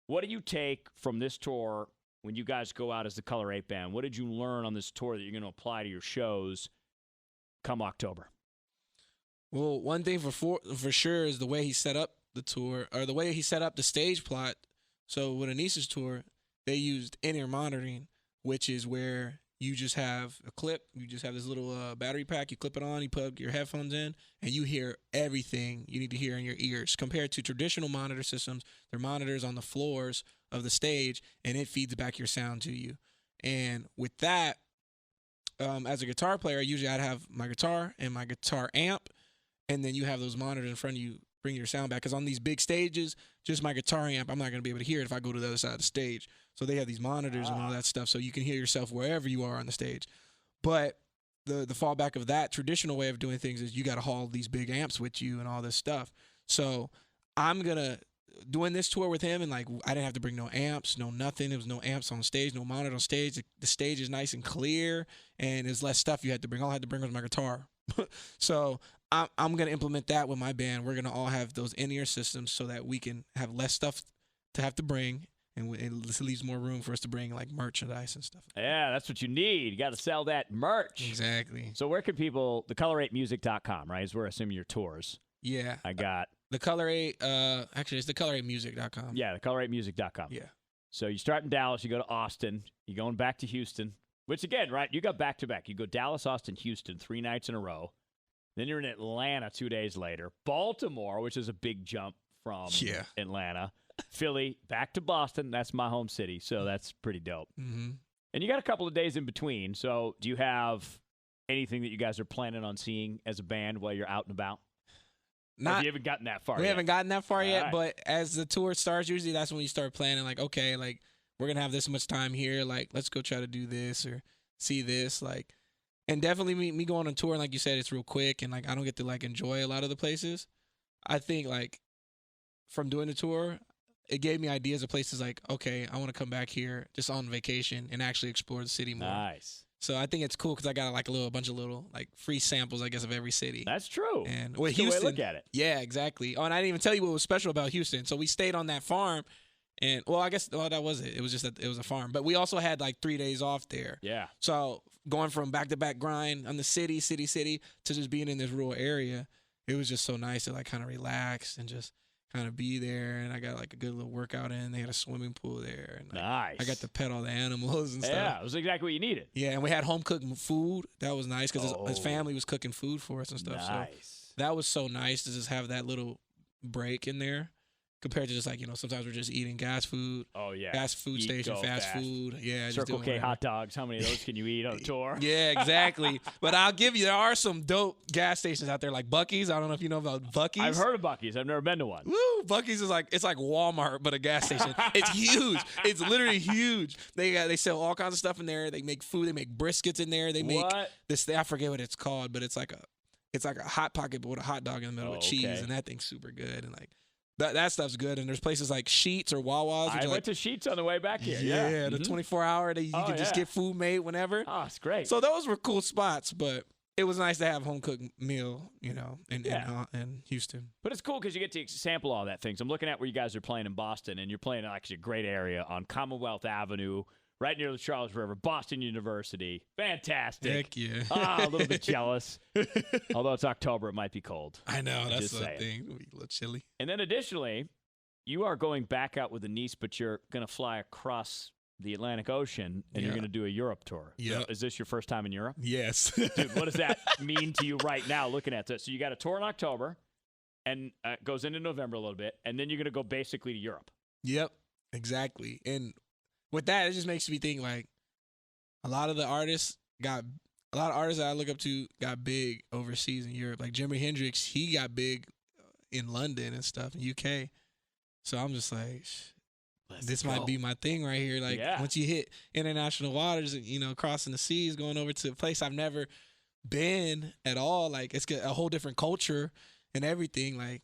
What do you take from this tour when you guys go out as the Color 8 band? What did you learn on this tour that you're going to apply to your shows come October? Well, one thing for sure is the way he set up the tour, or the way he set up the stage plot. So with Anis's tour, they used in-ear monitoring, which is where you just have a clip. You just have this little battery pack. You clip it on. You plug your headphones in, and you hear everything you need to hear in your ears. Compared to traditional monitor systems, they're monitors on the floors of the stage, and it feeds back your sound to you. And with that, as a guitar player, usually I'd have my guitar and my guitar amp, and then you have those monitors in front of you, bring your sound back. Because on these big stages, just my guitar amp, I'm not going to be able to hear it if I go to the other side of the stage. So they have these monitors and all that stuff, so you can hear yourself wherever you are on the stage. But the fallback of that traditional way of doing things is you got to haul these big amps with you and all this stuff. So I'm going to, doing this tour with him, and like I didn't have to bring no amps, no nothing. There was no amps on stage, no monitor on stage. The stage is nice and clear, and there's less stuff you had to bring. All I had to bring was my guitar. So I'm going to implement that with my band. We're going to all have those in-ear systems so that we can have less stuff to have to bring, and it leaves more room for us to bring like merchandise and stuff. Yeah, that's what you need. You got to sell that merch. Exactly. So where can people, thecolor8music.com, right, is where I assume your tours. Yeah. I got. The Color 8, actually, it's thecolor8music.com. Yeah, thecolor8music.com. Yeah. So you start in Dallas, you go to Austin, you're going back to Houston, which again, right, you got back-to-back. You go Dallas, Austin, Houston, 3 nights in a row. Then you're in Atlanta 2 days later. Baltimore, which is a big jump from Atlanta. Philly, back to Boston. That's my home city, so that's pretty dope. Mm-hmm. And you got a couple of days in between. So do you have anything that you guys are planning on seeing as a band while you're out and about? Not, you haven't gotten that far yet? We haven't gotten that far yet, but as the tour starts, usually that's when you start planning, like, okay, like, we're going to have this much time here. Like, let's go try to do this or see this. Like, and definitely me going on tour, and like you said, it's real quick, and, like, I don't get to, like, enjoy a lot of the places. I think, like, from doing the tour, it gave me ideas of places like, okay, I want to come back here just on vacation and actually explore the city more. Nice. So I think it's cool because I got like a bunch of little like free samples, I guess, of every city. That's true. And with Houston, look at it. Yeah, exactly. Oh, and I didn't even tell you what was special about Houston. So we stayed on that farm, and I guess that was it. It was just that it was a farm, but we also had like 3 days off there. Yeah. So going from back-to-back grind on the city to just being in this rural area, it was just so nice to like kind of relax and just kind of be there. And I got like a good little workout in. They had a swimming pool there. And nice. I got to pet all the animals and stuff. Yeah, it was exactly what you needed. Yeah, and we had home cooked food. That was nice because his family was cooking food for us and stuff. Nice. So that was so nice to just have that little break in there. Compared to just like, sometimes we're just eating gas food. Oh, yeah. Gas food station, fast food. Yeah. Circle K hot dogs. How many of those can you eat on a tour? Yeah, exactly. But I'll give you, there are some dope gas stations out there like Buc-ee's. I don't know if you know about Buc-ee's. I've heard of Buc-ee's. I've never been to one. Woo! Buc-ee's is like, it's like Walmart, but a gas station. It's huge. It's literally huge. They sell all kinds of stuff in there. They make food. They make briskets in there. They make this, I forget what it's called, but it's like a Hot Pocket, but with a hot dog in the middle with cheese. And that thing's super good. And like, that stuff's good, and there's places like Sheetz or Wawa's. I went to Sheetz on the way back here. Yeah, the 24-hour that you can just get food made whenever. Oh, it's great. So those were cool spots, but it was nice to have home-cooked meal, in Houston. But it's cool because you get to sample all that things. I'm looking at where you guys are playing in Boston, and you're playing in actually a great area on Commonwealth Avenue, right near the Charles River, Boston University. Fantastic. Heck yeah. A little bit jealous. Although it's October, it might be cold. I know. That's the thing. It'll be a little chilly. And then additionally, you are going back out with Anis, but you're going to fly across the Atlantic Ocean, and you're going to do a Europe tour. Yeah. So is this your first time in Europe? Yes. Dude, what does that mean to you right now looking at this? So you got a tour in October, and it goes into November a little bit, and then you're going to go basically to Europe. Yep, exactly. And with that, it just makes me think like a lot of artists that I look up to got big overseas in Europe. Like Jimi Hendrix, he got big in London and stuff in UK. So I'm just like, this might be my thing right here. Like once you hit international waters, crossing the seas, going over to a place I've never been at all. Like it's a whole different culture. and everything, like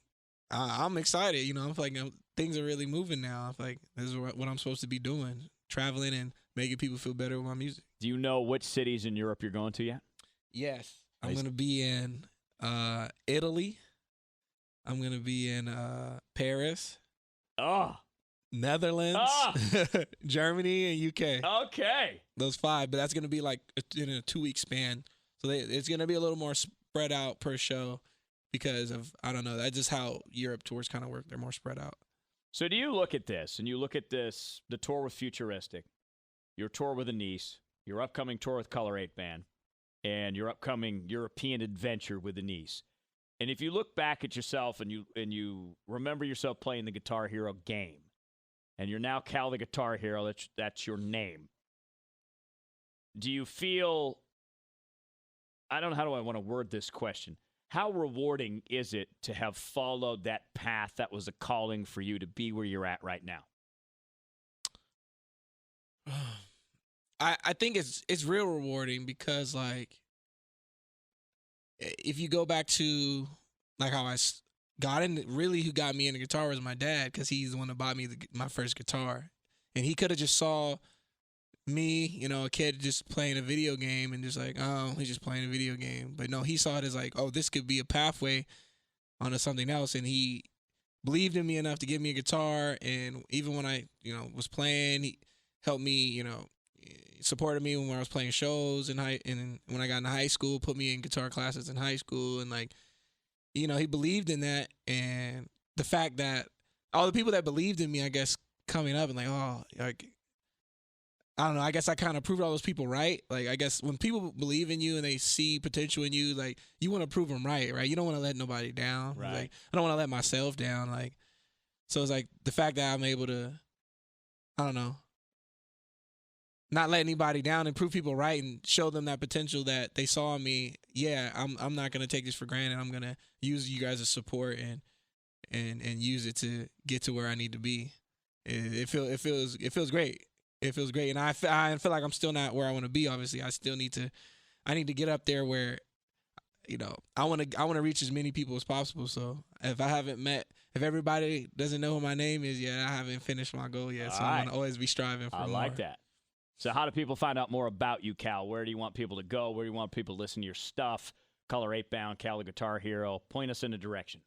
I'm excited. You know, I'm like things are really moving now. I'm like, this is what I'm supposed to be doing, traveling and making people feel better with my music. Do you know which cities in Europe you're going to yet? Yes, I'm gonna be in Italy. I'm gonna be in Paris, Oh, Netherlands, Germany, and UK. okay. Those 5, but that's gonna be like in a 2-week span. So it's gonna be a little more spread out per show because of, I don't know, that's just how Europe tours kind of work. They're more spread out. So do you look at this, and you look at this, the tour with Futuristic, your tour with Anise, your upcoming tour with Color 8 Band, and your upcoming European adventure with Anise. And if you look back at yourself and you remember yourself playing the Guitar Hero game, and you're now Cal the Guitar Hero, that's your name. Do you feel, I don't know, how do I want to word this question? How rewarding is it to have followed that path that was a calling for you to be where you're at right now? I think it's real rewarding because, like, if you go back to like how I got in, really who got me into guitar was my dad, because he's the one that bought me my first guitar, and he could have just saw me, you know, a kid just playing a video game and just like, oh, he's just playing a video game. But no, he saw it as like, oh, this could be a pathway onto something else, and he believed in me enough to give me a guitar. And even when I, you know, was playing, he helped me, you know, supported me when I was playing shows and when I got into high school, put me in guitar classes in high school, and like, you know, he believed in that. And the fact that all the people that believed in me, I guess, coming up and like, oh, like, I don't know, I guess I kind of proved all those people right. Like, I guess when people believe in you and they see potential in you, like, you want to prove them right? You don't want to let nobody down. Right. Like, I don't want to let myself down. Like, so it's like the fact that I'm able to, I don't know, not let anybody down and prove people right and show them that potential that they saw in me. Yeah, I'm not gonna take this for granted. I'm gonna use you guys as support and use it to get to where I need to be. It feels great. It feels great, and I feel like I'm still not where I want to be. Obviously, I need to get up there where, you know, I want to reach as many people as possible. So if everybody doesn't know who my name is yet, I haven't finished my goal yet. So I'm gonna always be striving for more. I like that. So how do people find out more about you, Cal? Where do you want people to go? Where do you want people to listen to your stuff? Color 8 Bound, Cal the Guitar Hero. Point us in a direction.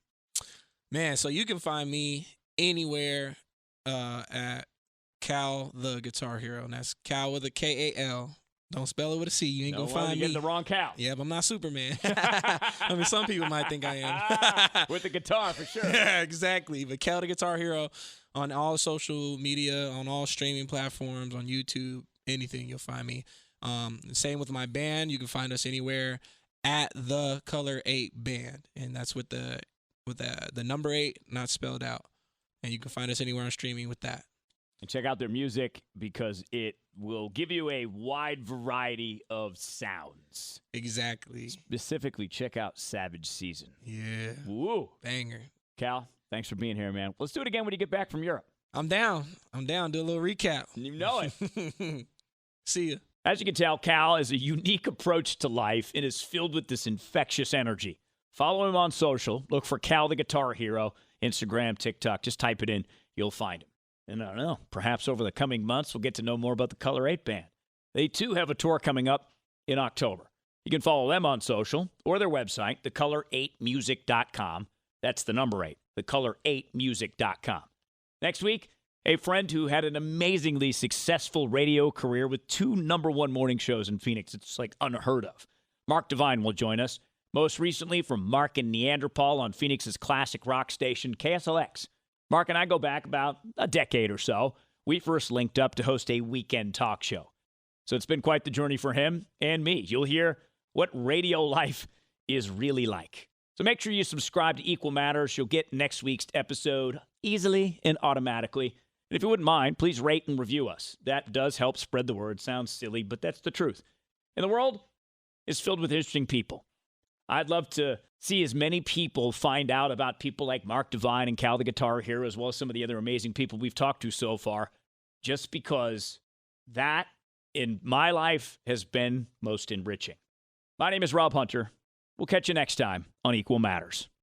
Man, so you can find me anywhere at Cal the Guitar Hero, and that's Cal with a K-A-L. Don't spell it with a C. You ain't gonna find me. You're getting the wrong Cal. Yeah, but I'm not Superman. I mean, some people might think I am. With the guitar, for sure. Yeah, exactly. But Cal the Guitar Hero on all social media, on all streaming platforms, on YouTube, anything, you'll find me. Same with my band. You can find us anywhere at the Color 8 Band, and that's with the number 8 not spelled out. And you can find us anywhere on streaming with that. And check out their music because it will give you a wide variety of sounds. Exactly. Specifically, check out Savage Season. Yeah. Woo. Banger. Cal, thanks for being here, man. Let's do it again when you get back from Europe. I'm down. Do a little recap. You know it. See ya. As you can tell, Cal has a unique approach to life and is filled with this infectious energy. Follow him on social. Look for Cal the Guitar Hero, Instagram, TikTok. Just type it in. You'll find him. And I don't know, perhaps over the coming months, we'll get to know more about the Color 8 Band. They, too, have a tour coming up in October. You can follow them on social or their website, thecolor8music.com. That's the number 8, thecolor8music.com. Next week, a friend who had an amazingly successful radio career with 2 number-1 morning shows in Phoenix. It's like unheard of. Mark Devine will join us, most recently from Mark and Neanderthal on Phoenix's classic rock station, KSLX. Mark and I go back about a decade or so. We first linked up to host a weekend talk show. So it's been quite the journey for him and me. You'll hear what radio life is really like. So make sure you subscribe to Equal Matters. You'll get next week's episode easily and automatically. And if you wouldn't mind, please rate and review us. That does help spread the word. Sounds silly, but that's the truth. And the world is filled with interesting people. I'd love to see as many people find out about people like Mark Devine and Cal the Guitar Hero, as well as some of the other amazing people we've talked to so far, just because that in my life has been most enriching. My name is Rob Hunter. We'll catch you next time on Equal Matters.